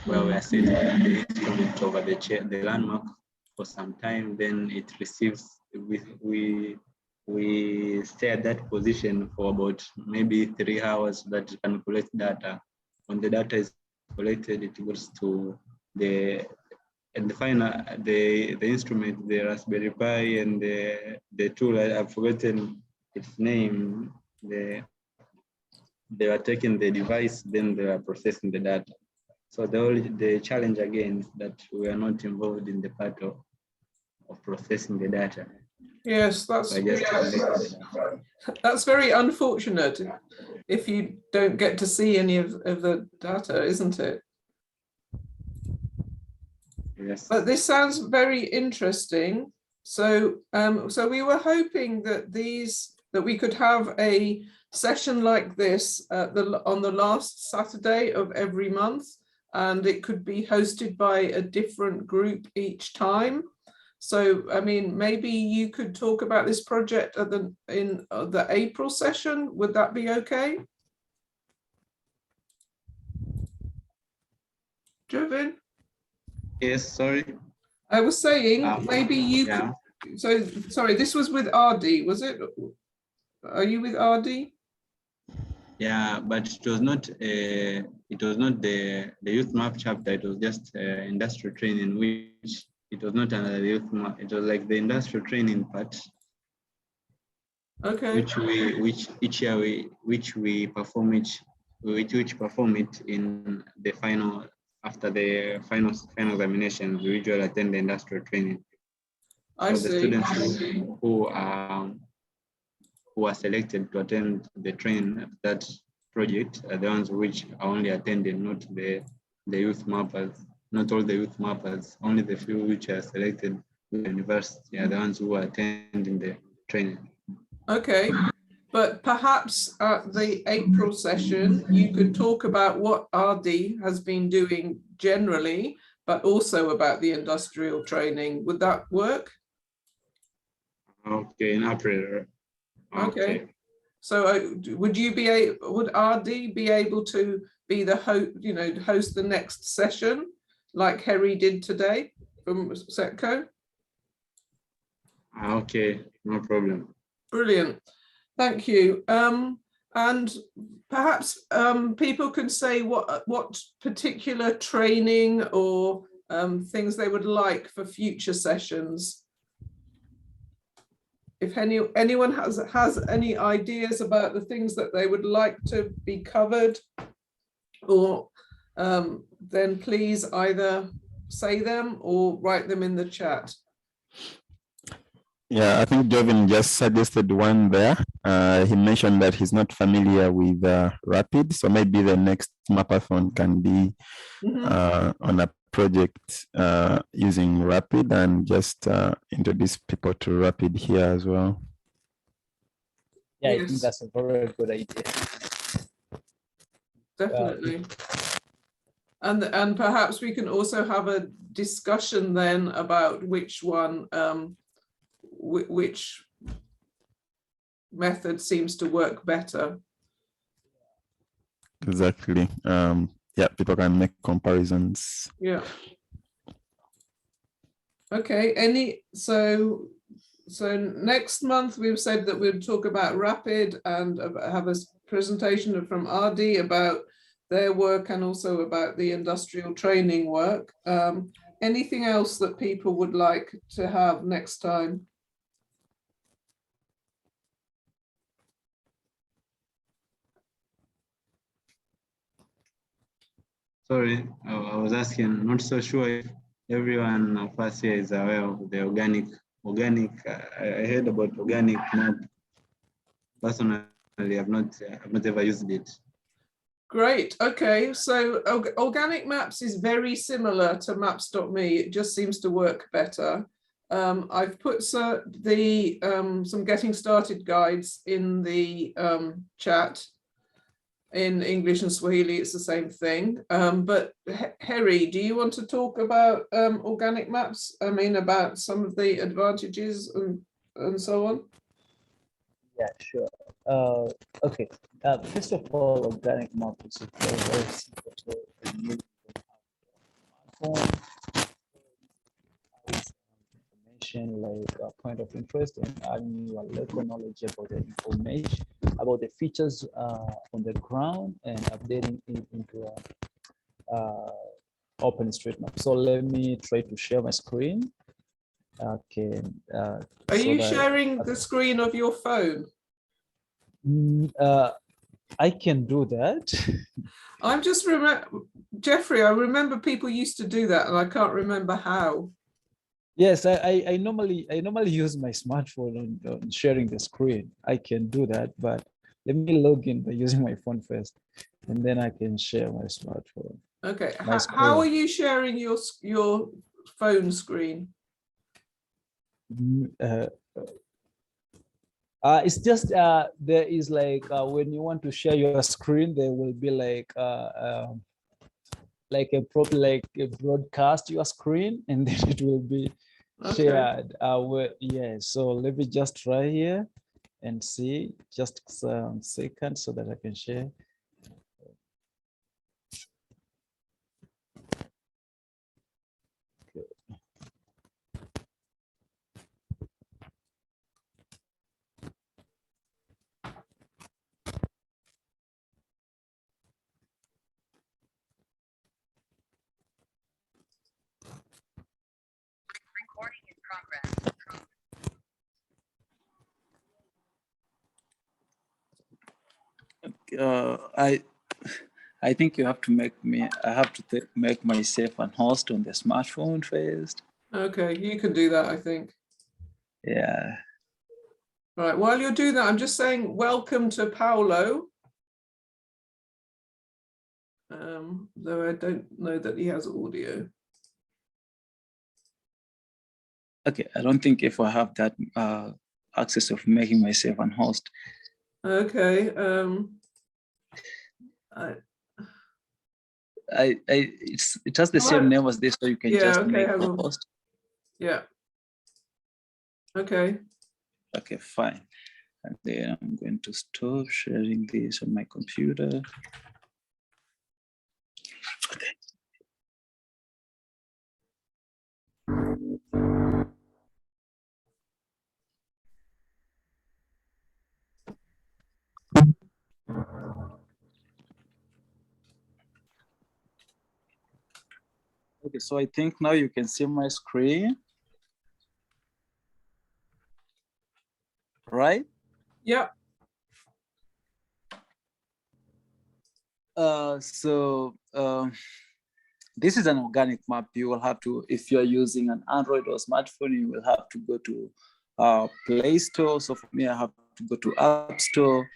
where we are setting the instrument over the landmark for some time, then it receives, we stay at that position for about maybe 3 hours so that it can collect data. When the data is collected, it goes to the instrument, the Raspberry Pi, and the tool, I've forgotten its name. They are taking the device, then they are processing the data. So the challenge again is that we are not involved in the part of processing the data. Yes, that's very unfortunate if you don't get to see any of the data, isn't it? Yes. But this sounds very interesting. So so we were hoping that we could have a session like this on the last Saturday of every month, and it could be hosted by a different group each time. So, I mean, maybe you could talk about this project in the April session. Would that be okay? Jovin? Yes, sorry. I was saying maybe you yeah. could. So, sorry, this was with RD, was it? Are you with RD? Yeah, but it was not the Youthmap chapter. It was just industrial training, which it was not under the Youthmap. It was like the industrial training part. Okay. Which each year we perform it in the final after the final examination, we usually attend the industrial training. I So see. the students who are selected to attend the training at that project are the ones which are only attended, not the youth mappers, not all the youth mappers, only the few which are selected to the university are the ones who are attending the training. Okay, but perhaps at the April session, you could talk about what RD has been doing generally, but also about the industrial training. Would that work? Okay, in April. Okay. So would RD be able to be the host the next session like Herry did today from SETCO? Okay, no problem. Brilliant, thank you. And perhaps people can say what particular training or things they would like for future sessions. If anyone has any ideas about the things that they would like to be covered, or then please either say them or write them in the chat. Yeah, I think Jovin just suggested one there. He mentioned that he's not familiar with Rapid, so maybe the next Mapathon can be on a project using Rapid, and just introduce people to Rapid here as well. Yeah, Yes. I think that's a very good idea. Definitely. And perhaps we can also have a discussion then about which one, which method seems to work better. Exactly. Yeah, people can make comparisons. Yeah. Okay, so next month we've said that we'll talk about Rapid and have a presentation from RD about their work and also about the industrial training work. Anything else that people would like to have next time? Sorry, I was asking, not so sure if everyone of us here is aware of the organic, I heard about organic map. Personally, I've not ever used it. Great, okay, so organic maps is very similar to maps.me, it just seems to work better. I've put some getting started guides in the chat. In English and Swahili, it's the same thing. But Herry, do you want to talk about organic maps? I mean, about some of the advantages and so on? Yeah, sure. Okay. First of all, organic map is very simple to use. Information like a point of interest and adding your local knowledge about the information, about the features on the ground, and updating it into OpenStreetMap. So let me try to share my screen. Okay. Are you sharing the screen of your phone? I can do that. I'm just Jeffrey, I remember people used to do that and I can't remember how. Yes, I normally use my smartphone on sharing the screen. I can do that, but let me log in by using my phone first, and then I can share my smartphone. Okay, how are you sharing your phone screen? It's just there is like when you want to share your screen, there will be like a broadcast your screen, and then it will be shared. Yeah, so let me just try here and see, just some seconds so that I can share. I think you have to make me, I have to make myself an host on the smartphone first. Okay, you can do that, I think. Yeah. Right, while you're doing that, I'm just saying welcome to Paolo. Though I don't know that he has audio. Okay, I don't think if I have that access of making myself an host. Okay. It has the same name as this, so you can just make a host. Yeah. Okay. Okay, fine. And then I'm going to stop sharing this on my computer. Okay. Okay, so I think now you can see my screen. Right? Yeah. This is an organic map. You will have to, if you're using an Android or smartphone, you will have to go to Play Store. So for me, I have to go to App Store,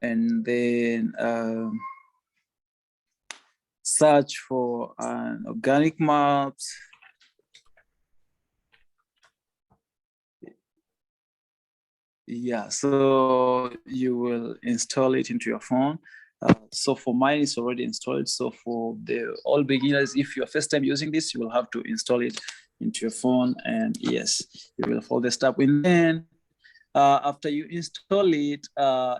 and then search for an organic maps. Yeah, so you will install it into your phone. So for mine, it's already installed. So for all beginners, if you're first time using this, you will have to install it into your phone. And yes, you will follow the step. And then after you install it,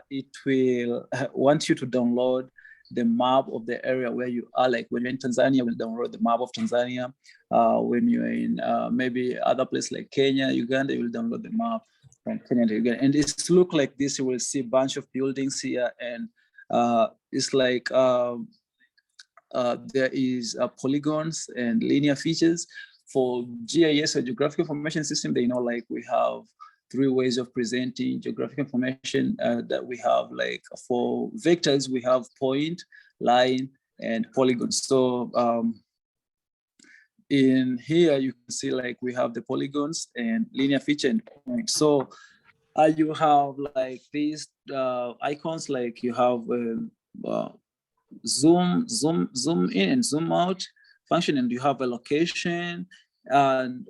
it will want you to download the map of the area where you are. Like when you're in Tanzania, we'll download the map of Tanzania. When you're in maybe other places like Kenya, Uganda, you will download the map from Kenya to Uganda. And it's look like this. You will see a bunch of buildings here, and it's like there is polygons and linear features. For GIS or geographic information system, they know like we have 3 ways of presenting geographic information that we have. Like for vectors, we have point, line, and polygon. So in here, you can see like we have the polygons and linear feature and point. So you have like these icons, like you have zoom in and zoom out function, and you have a location, and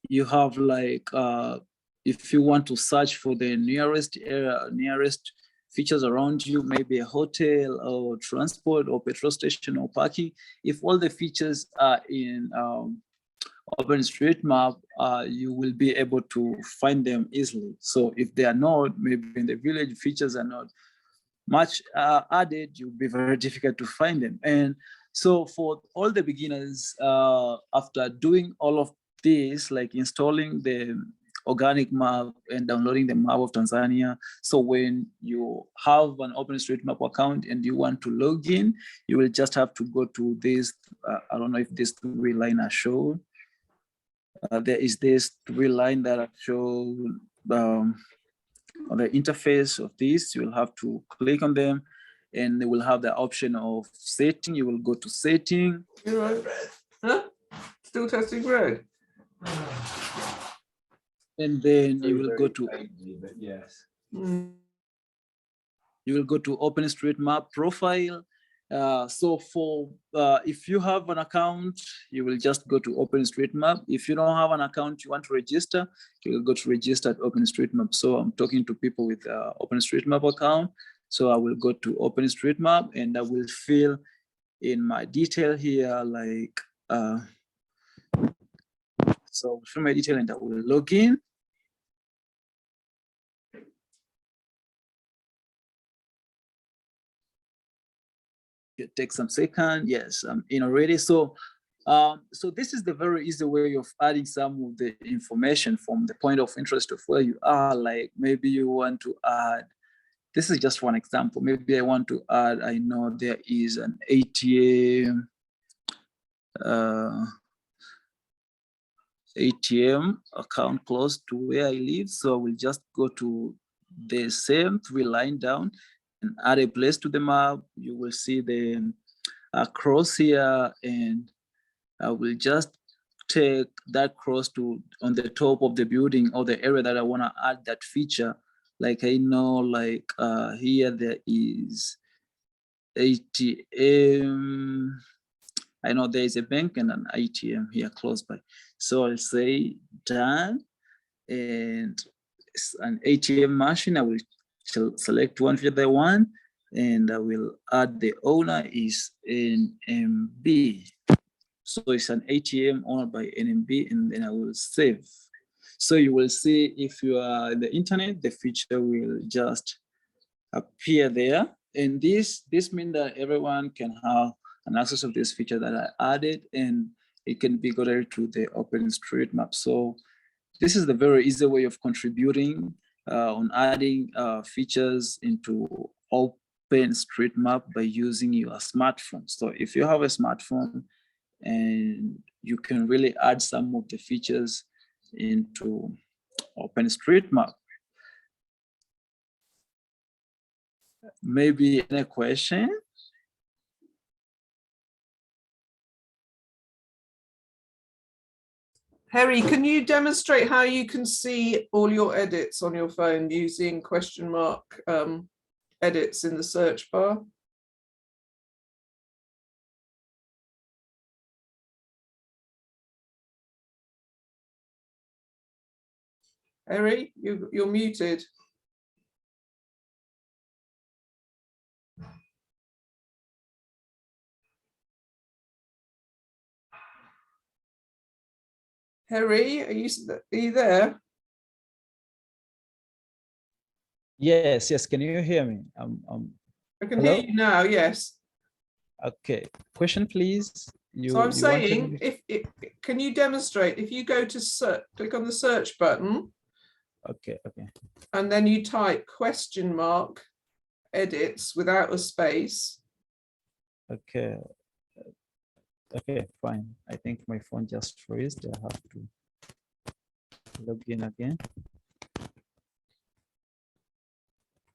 you have like if you want to search for the nearest features around you, maybe a hotel or transport or petrol station or parking. If all the features are in OpenStreetMap, you will be able to find them easily. So if they are not, maybe in the village features are not much added, you'll be very difficult to find them. And so for all the beginners, after doing all of this, like installing the organic map and downloading the map of Tanzania, so when you have an OpenStreetMap account and you want to log in, you will just have to go to this, I don't know if this 3 line are shown. There is this 3 line that are shown on the interface of this. You will have to click on them, and they will have the option of setting. You will go to setting. You're right, Red. Huh? Still testing Red. And then you will go to yes. You will go to OpenStreetMap profile. So for if you have an account, you will just go to OpenStreetMap. If you don't have an account, you want to register, you will go to register at OpenStreetMap. So I'm talking to people with OpenStreetMap account. So I will go to OpenStreetMap and I will fill in my detail here, like so fill my detail and I will log in. It takes some second. Yes, I'm in already. So so this is the very easy way of adding some of the information from the point of interest of where you are. Like maybe you want to add, this is just one example. Maybe I want to add, I know there is an ATM, ATM account close to where I live. So I will just go to the same 3 line down add a place to the map, you will see the cross here, and I will just take that cross to on the top of the building or the area that I want to add that feature. Like I know, like here there is ATM. I know there is a bank and an ATM here close by. So I'll say done, and it's an ATM machine. I will select one for the one, and I will add the owner is NMB. So it's an ATM owned by NMB, and then I will save. So you will see if you are in the internet, the feature will just appear there. And this means that everyone can have an access of this feature that I added, and it can be go to the OpenStreetMap. So this is the very easy way of contributing on adding features into OpenStreetMap by using your smartphone. So if you have a smartphone, and you can really add some of the features into OpenStreetMap. Maybe any question? Herry, can you demonstrate how you can see all your edits on your phone using question mark edits in the search bar? Herry, you're muted. Herry, are you there? Yes. Can you hear me? I can hello? hear you now. Yes. Okay. Question, please. So I'm saying, can you demonstrate if you go to search, click on the search button. Okay. And then you type question mark edits without a space. Okay, fine. I think my phone just froze. I have to log in again.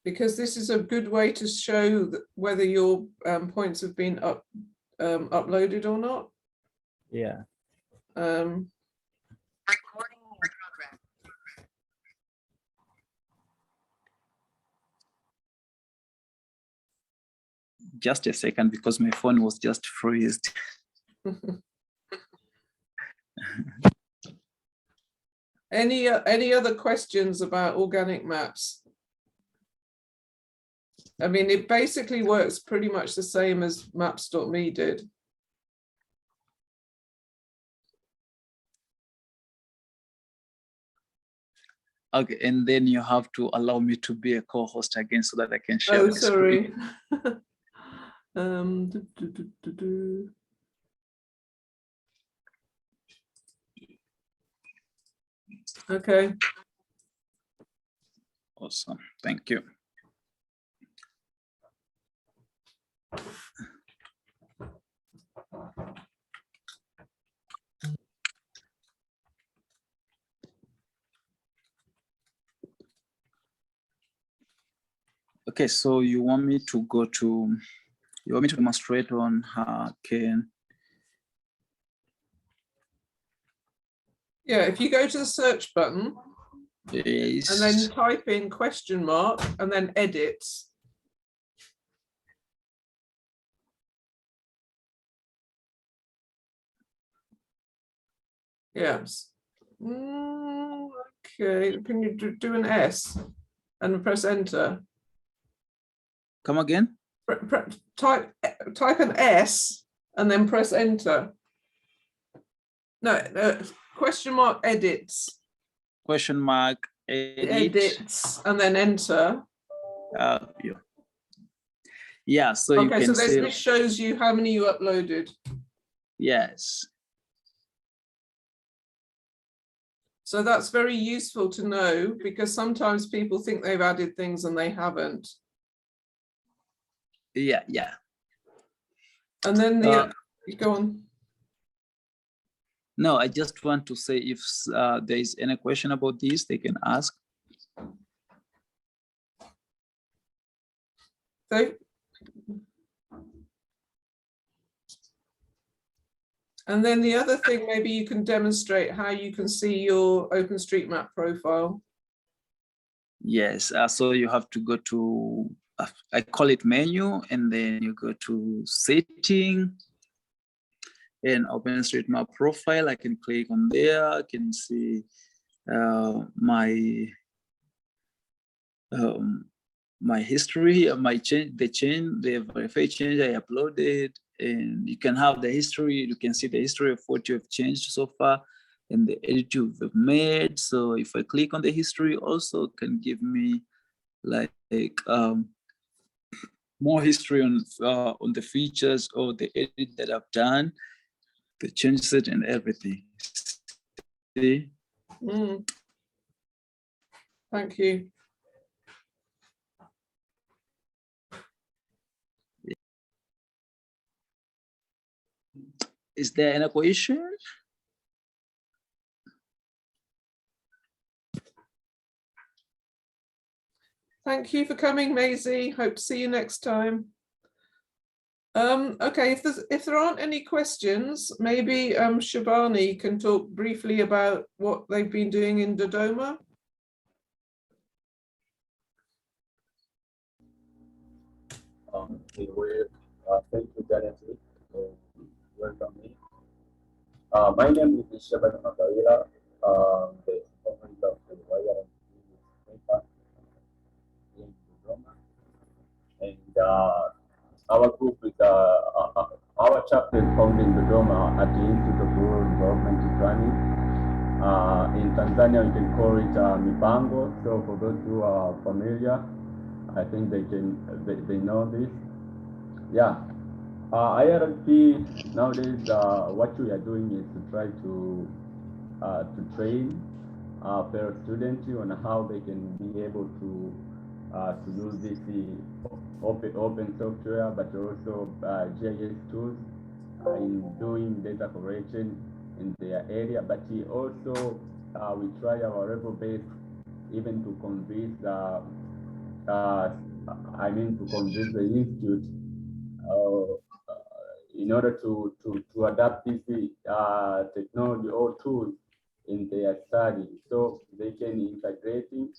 Because this is a good way to show that whether your points have been uploaded or not. Yeah. Recording in progress. Just a second, because my phone was just frozen. Any other questions about organic maps? I mean, it basically works pretty much the same as maps.me did. Okay, and then you have to allow me to be a co-host again so that I can share. Oh, my sorry. screen. Okay. Awesome, thank you. Okay, so you want me to demonstrate on how can. Yeah, if you go to the search button, Yes. and then type in question mark and then edits. Yes. Okay, can you do an S and press enter? Come again? Type an S and then press enter. No, question mark edits. Question mark edits and then enter. Yeah, so you can see. This shows you how many you uploaded. Yes. So that's very useful to know, because sometimes people think they've added things and they haven't. Yeah. And then go on. No, I just want to say if there is any question about this, they can ask. So, and then the other thing, maybe you can demonstrate how you can see your OpenStreetMap profile. Yes, so you have to go to, I call it menu, and then you go to setting and OpenStreetMap profile. I can click on there. I can see my history, the verified change I uploaded, and you can have the history. You can see the history of what you've changed so far and the edit you've made. So if I click on the history, also can give me like more history on the features or the edit that I've done, the changes and everything. See? Thank you. Is there any question? Thank you for coming, Maisie. Hope to see you next time. Okay, if there aren't any questions, maybe Shabani can talk briefly about what they've been doing in Dodoma. Thank you, Janet, for welcoming me. My name is Shabani Magawila, the founder of the Wire Paper in Dodoma. And our group is our chapter is found in Dodoma at the Institute of Rural Development and Planning. In Tanzania, we can call it Mipango. So for those who are familiar, I think they know this. Yeah. IRP nowadays, what we are doing is to try to train fellow students on how they can be able to use this open software, but also GIS tools in doing data collection in their area. But also we try our level best even to convince to convince the institute in order to adapt this technology or tools in their study, so they can integrate it.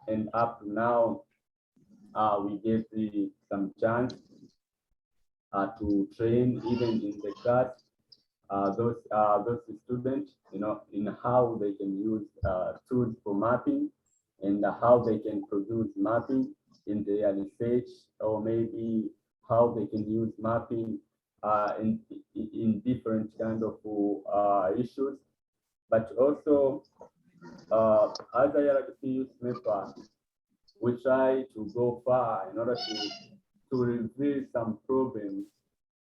And up to now, we get some chance to train even in the class those students, in how they can use tools for mapping and how they can produce mapping in their research, or maybe how they can use mapping in different kind of issues. But also, as a Youthmapper, we try to go far in order to reveal some problems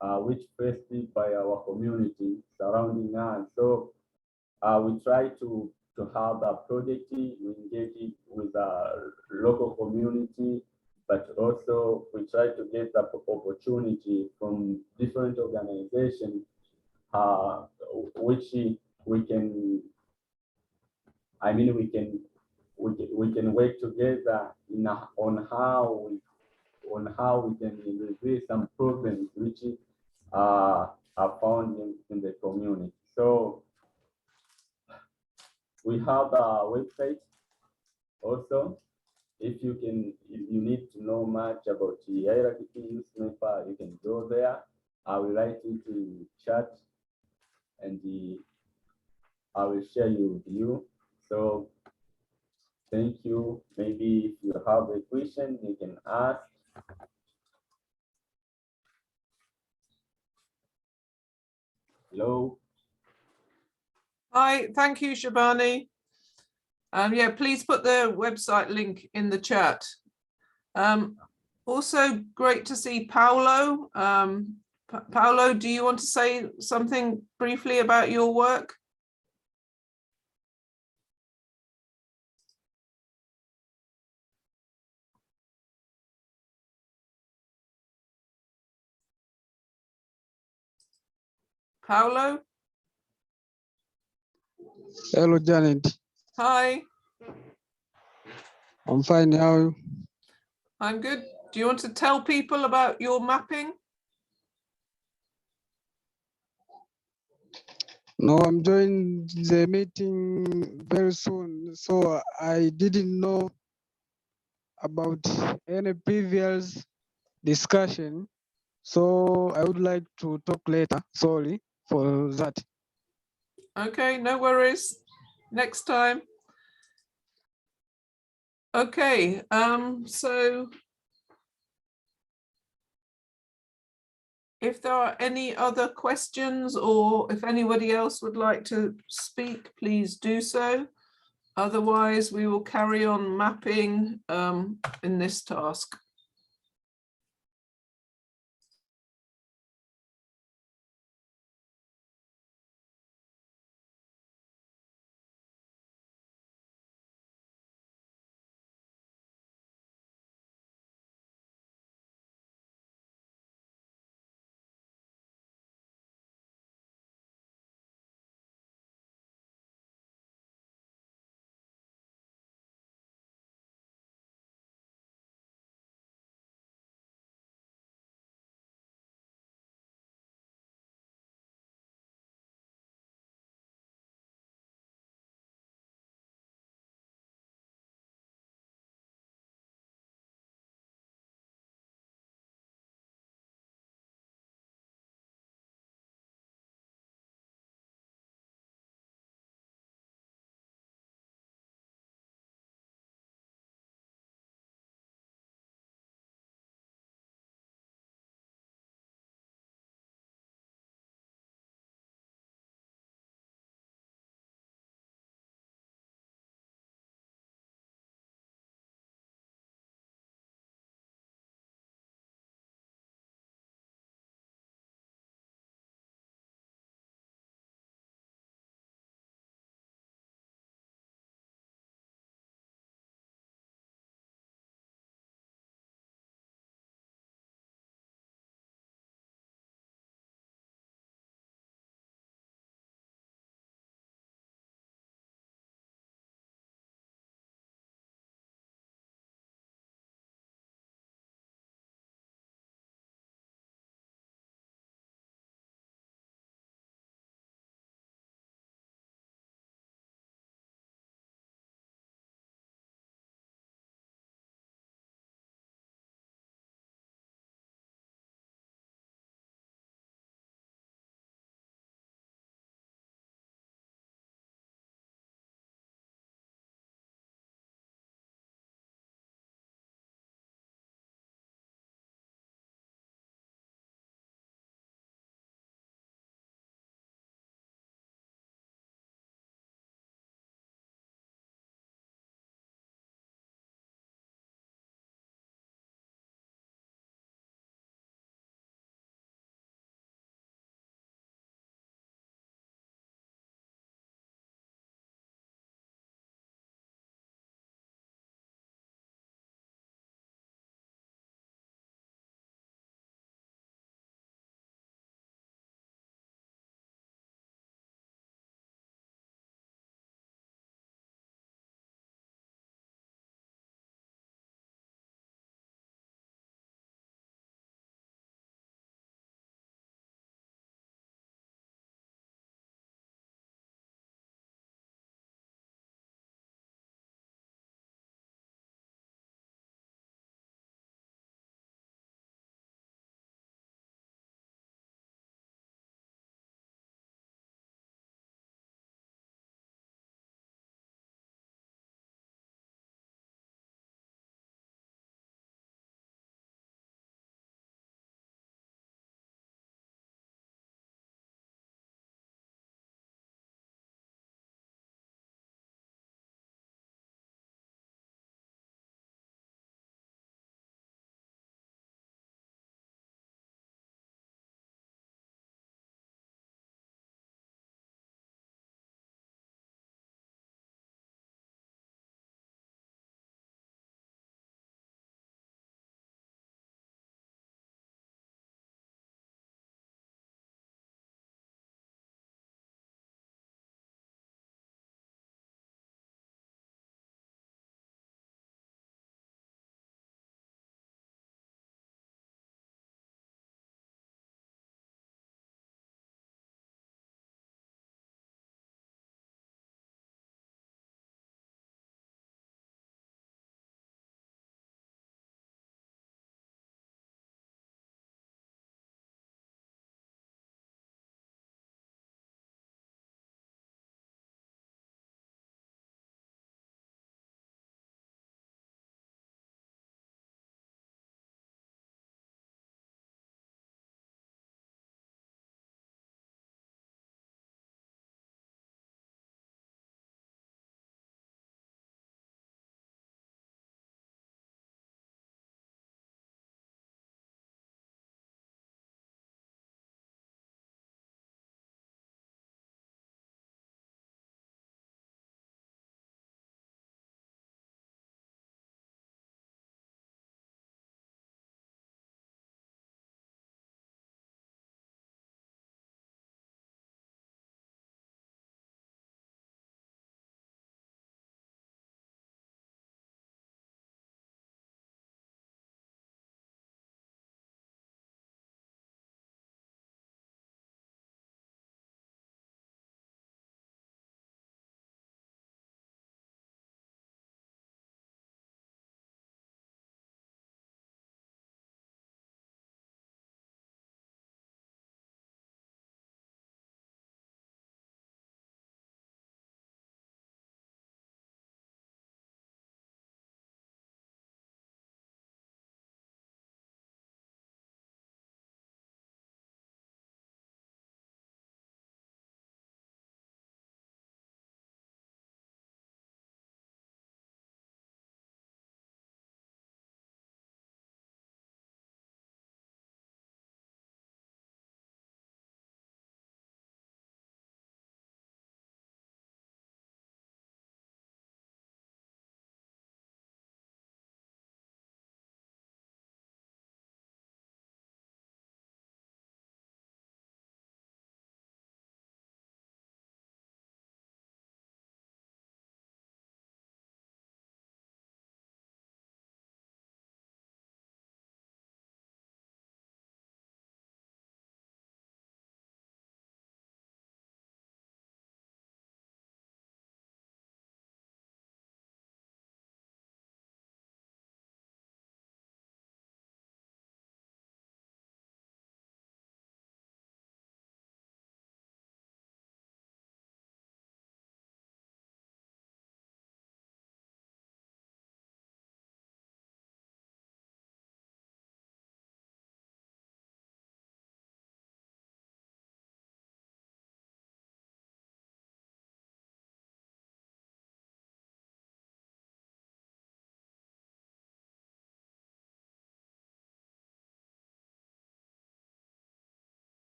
which faced by our community surrounding us. So we try to have a project, we engage with the local community, but also we try to get the opportunity from different organizations, which we can, we can work together on how we can reveal some problems which are found in the community. So we have a website also. If you need to know much about the IRP Youthmapper, you can go there. I will write it in chat, and I will share you with you. So thank you. Maybe if you have a question, you can ask. Hello. Hi, thank you, Shabani. Yeah, please put the website link in the chat. Also great to see Paolo. Paolo, do you want to say something briefly about your work? Paolo? Hello, Janet. Hi. I'm fine. How are you? I'm good. Do you want to tell people about your mapping? No, I'm joining the meeting very soon, so I didn't know about any previous discussion. So I would like to talk later. Sorry for that. Okay, no worries. Next time. Okay, so if there are any other questions or if anybody else would like to speak, please do so. Otherwise, we will carry on mapping in this task.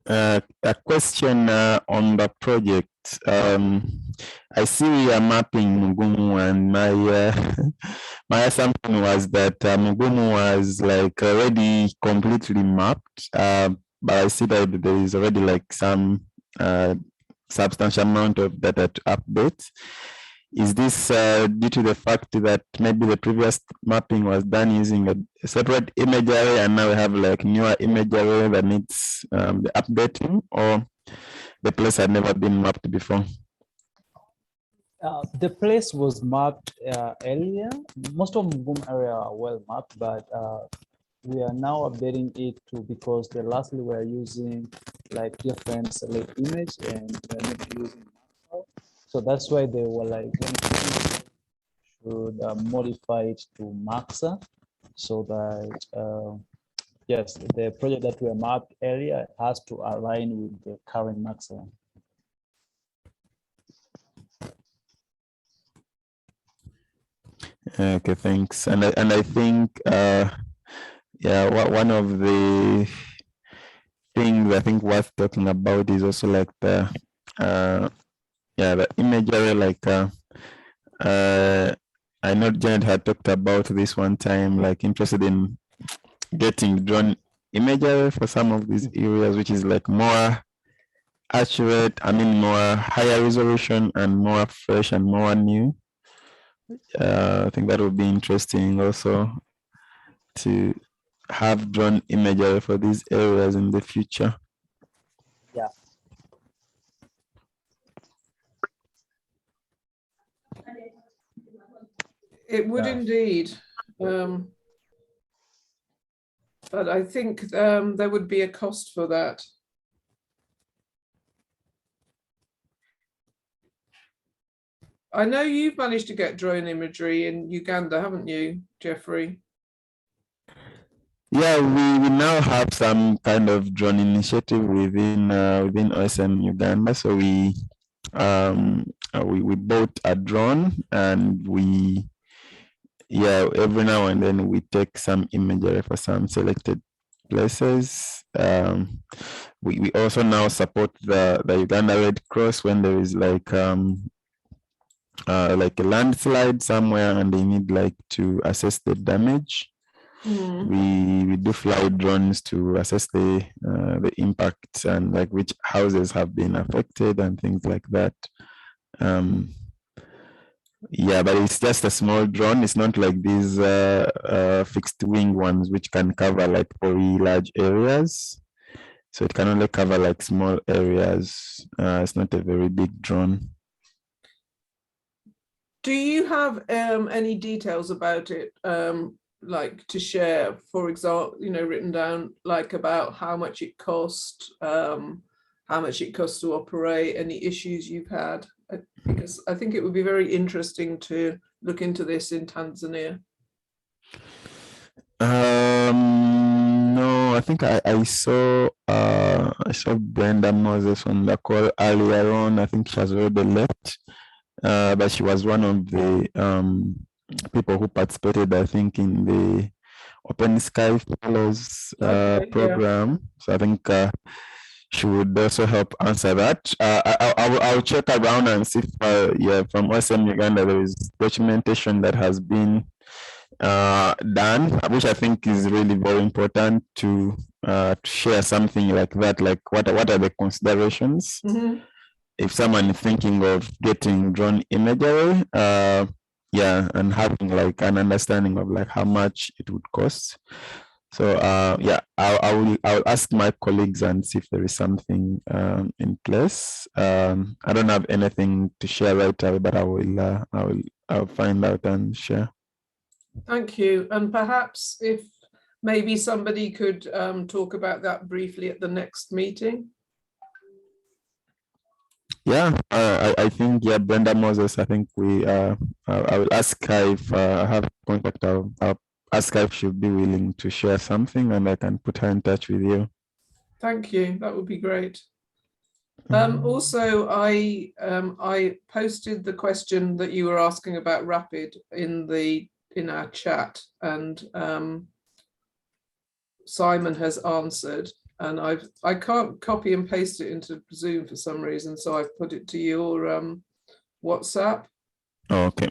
A question on the project. I see we are mapping Mugumu, and my my assumption was that Mugumu was like already completely mapped, but I see that there is already like some substantial amount of data to update. Is this due to the fact that maybe the previous mapping was done using a separate imagery, and now we have like newer imagery that needs the updating, or the place had never been mapped before? The place was mapped earlier. Most of Mugumu area are well mapped, but we are now updating it to, because lastly we are using like different select image and we are not using. So that's why they were like, should modify it to Maxa, so that yes, the project that we mapped earlier has to align with the current Maxa. Okay, thanks. And I think yeah, one of the things I think worth talking about is also like the imagery, like I know Janet had talked about this one time, like interested in getting drone imagery for some of these areas, which is like more accurate, I mean more higher resolution and more fresh and more new. I think that would be interesting also to have drone imagery for these areas in the future. Yeah. It would indeed. But I think there would be a cost for that. I know you've managed to get drone imagery in Uganda, haven't you, Jeffrey? Yeah, we now have some kind of drone initiative within OSM Uganda. So we bought a drone, and every now and then we take some imagery for some selected places. We also now support the Uganda Red Cross when there is like a landslide somewhere and they need like to assess the damage. We do fly drones to assess the impacts and like which houses have been affected and things like that. Yeah, but it's just a small drone. It's not like these fixed wing ones which can cover like very large areas. So it can only cover like small areas. It's not a very big drone. Do you have any details about it, like to share, for example, written down, like about how much it cost, how much it costs to operate, any issues you've had? Because I think it would be very interesting to look into this in Tanzania. No, I think I saw Brenda Moses on the call earlier on. I think she has already left, but she was one of the people who participated, I think, in the Open Sky Fellows program. Yeah. So I think she would also help answer that. I'll check around and see if from OSM Uganda there is documentation that has been done, which I think is really very important to share something like that. Like what are the considerations? If someone is thinking of getting drone imagery, and having like an understanding of like how much it would cost. So I'll ask my colleagues and see if there is something in place. I don't have anything to share right away, but I'll find out and share. Thank you. And perhaps if maybe somebody could talk about that briefly at the next meeting. Yeah, I think, Brenda Moses, I think I will ask her if I have contact. I'll ask her if she'll be willing to share something and I can put her in touch with you. Thank you. That would be great. Also, I posted the question that you were asking about Rapid in our chat, and Simon has answered. And I can't copy and paste it into Zoom for some reason, so I've put it to your WhatsApp. Oh, okay.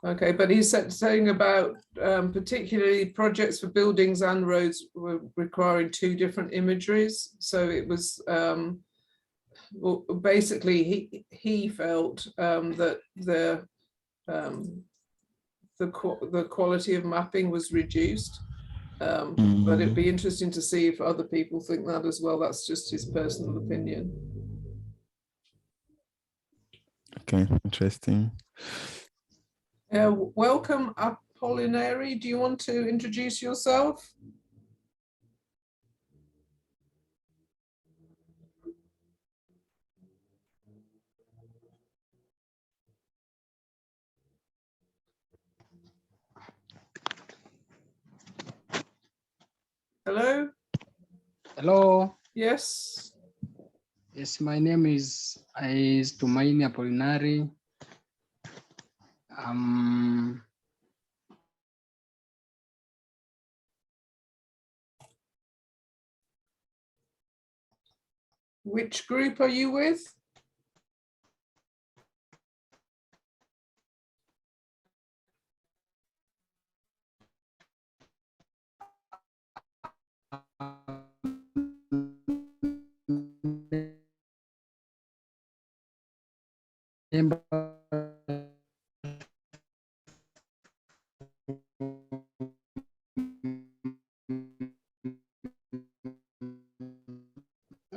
Okay, but he's saying about particularly projects for buildings and roads were requiring 2 different imageries. So it was well, basically he felt that the quality of mapping was reduced. But it'd be interesting to see if other people think that as well. That's just his personal opinion. Okay, interesting. Welcome, Apollinary. Do you want to introduce yourself? Hello? Hello. Yes. Yes, my name is Tumaini Apollinary. Which group are you with?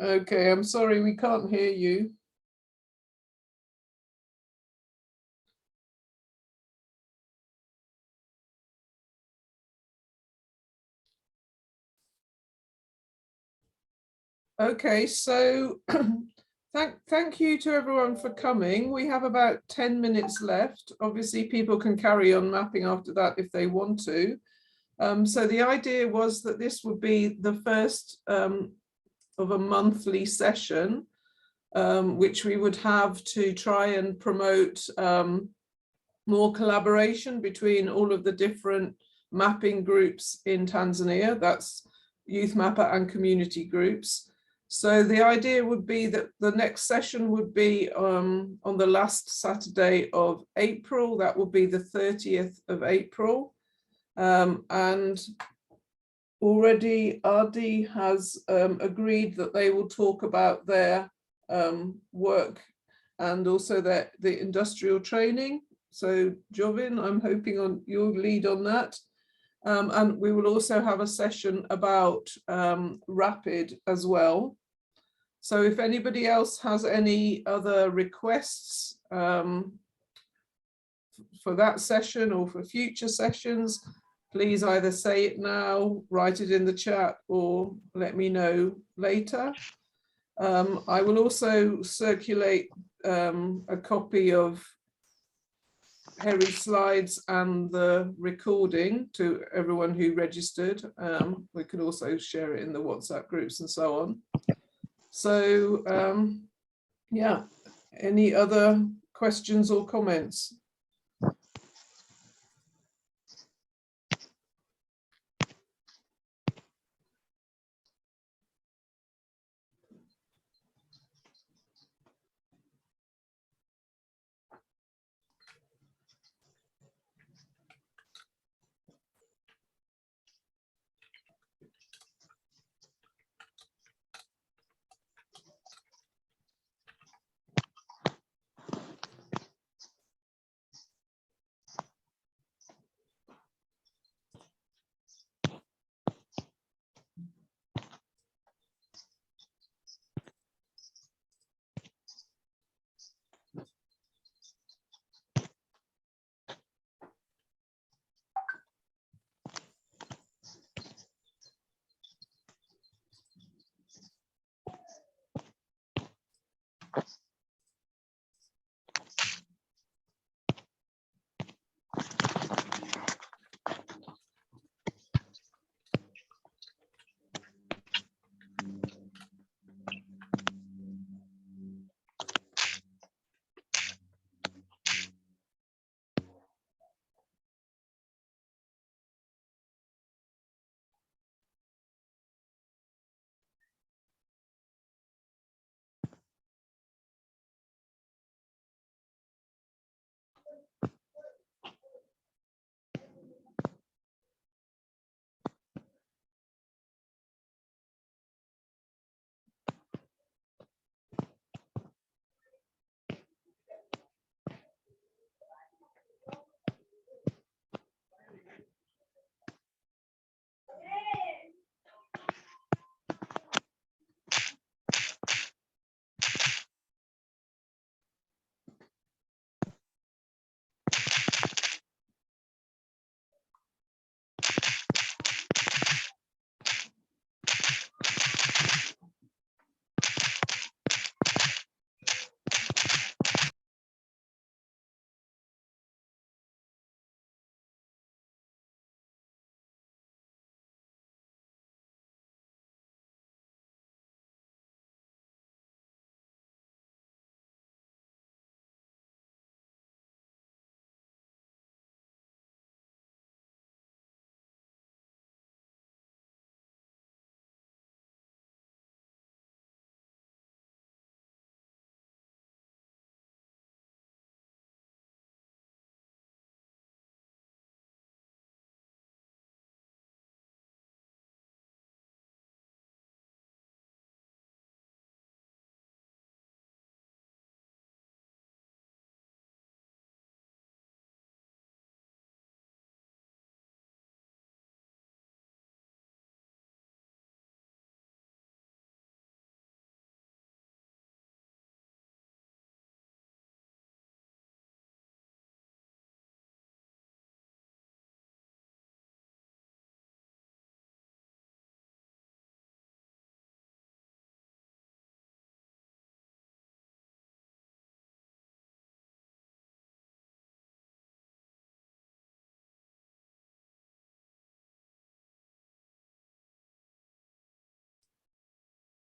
Okay, I'm sorry, we can't hear you. Okay, so thank you to everyone for coming. We have about 10 minutes left. Obviously, people can carry on mapping after that if they want to. So the idea was that this would be the first of a monthly session, which we would have to try and promote more collaboration between all of the different mapping groups in Tanzania. That's Youthmapper and community groups. So the idea would be that the next session would be on the last Saturday of April. That would be the 30th of April. And already RD has agreed that they will talk about their work and also the industrial training. So Jovin, I'm hoping on your lead on that. And we will also have a session about Rapid as well. So if anybody else has any other requests for that session or for future sessions, please either say it now, write it in the chat, or let me know later. I will also circulate a copy of Herry's slides and the recording to everyone who registered. We can also share it in the WhatsApp groups and so on. So yeah, any other questions or comments?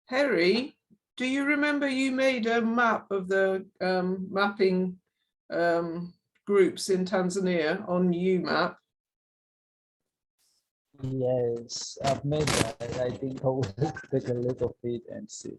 Herry, do you remember you made a map of the mapping groups in Tanzania on UMap? Yes, I've made that. I think I will take a look of it and see.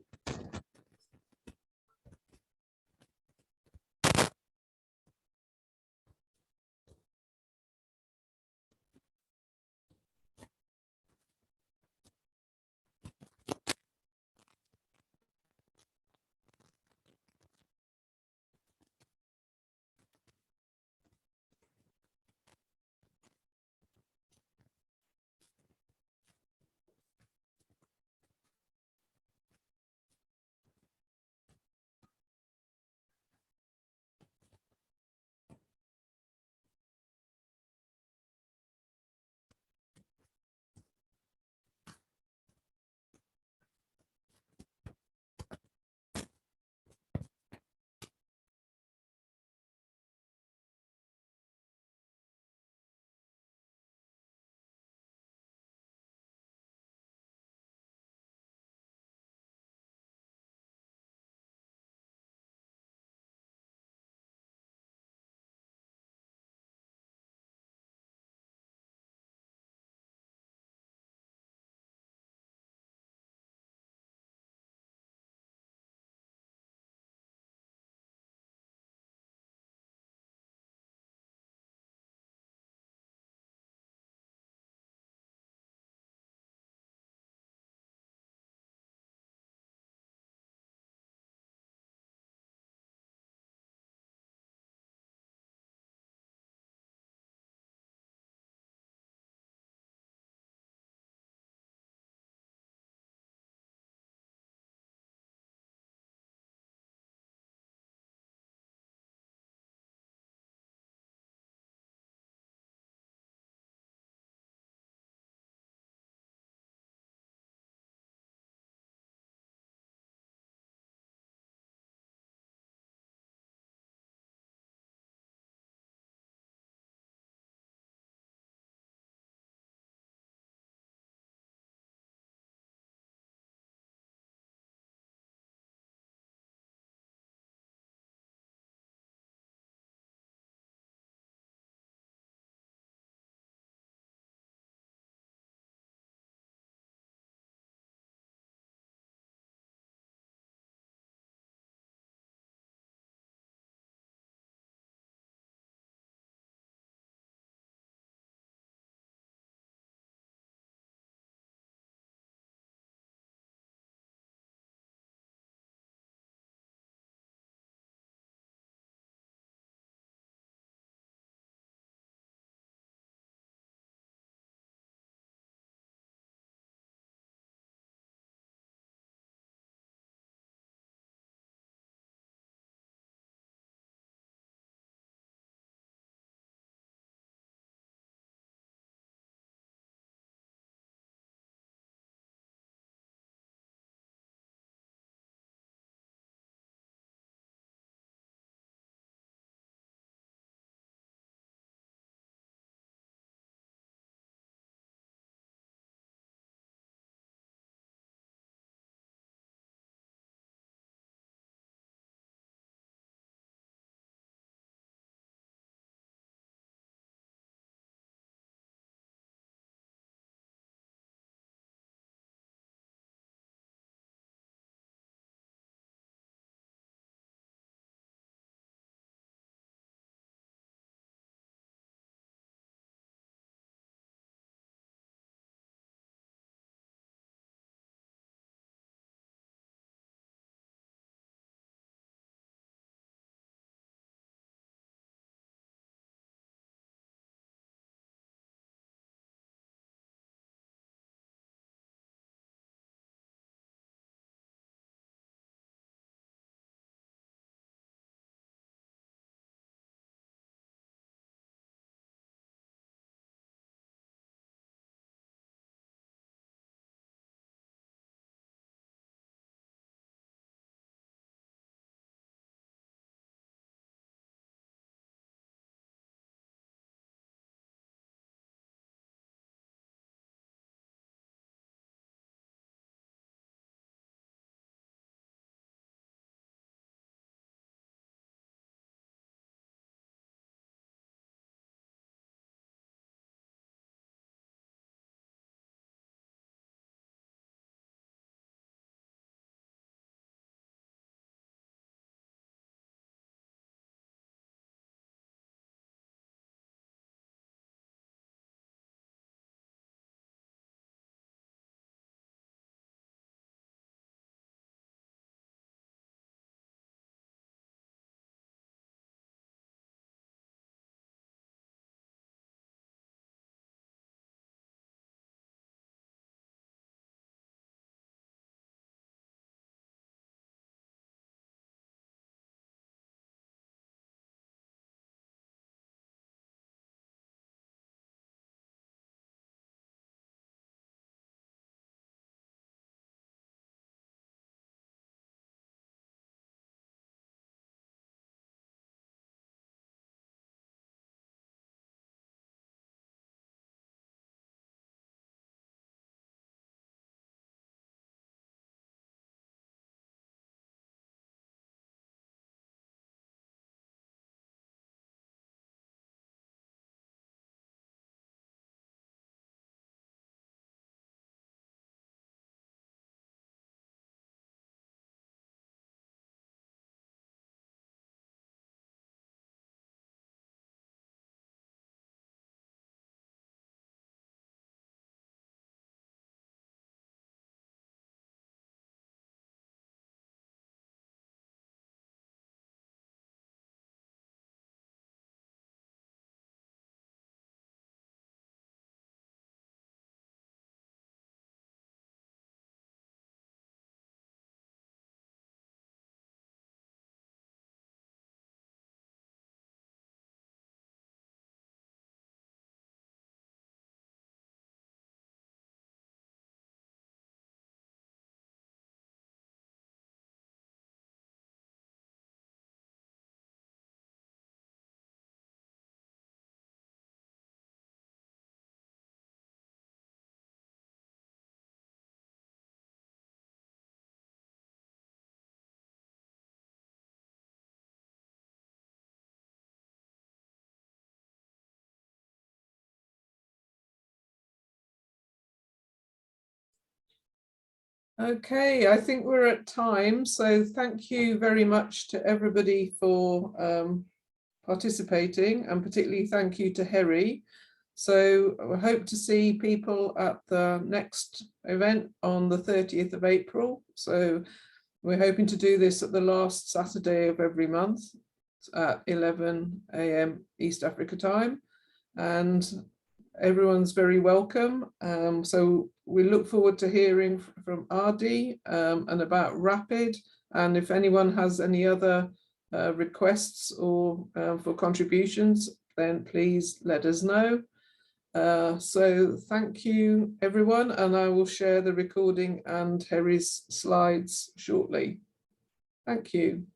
Okay, I think we're at time. So thank you very much to everybody for participating, and particularly thank you to Herry. So I hope to see people at the next event on the 30th of April. So we're hoping to do this at the last Saturday of every month at 11 AM East Africa time. And everyone's very welcome. So we look forward to hearing from Ardi and about Rapid. And if anyone has any other requests or for contributions, then please let us know. So thank you, everyone, and I will share the recording and Herry's slides shortly. Thank you.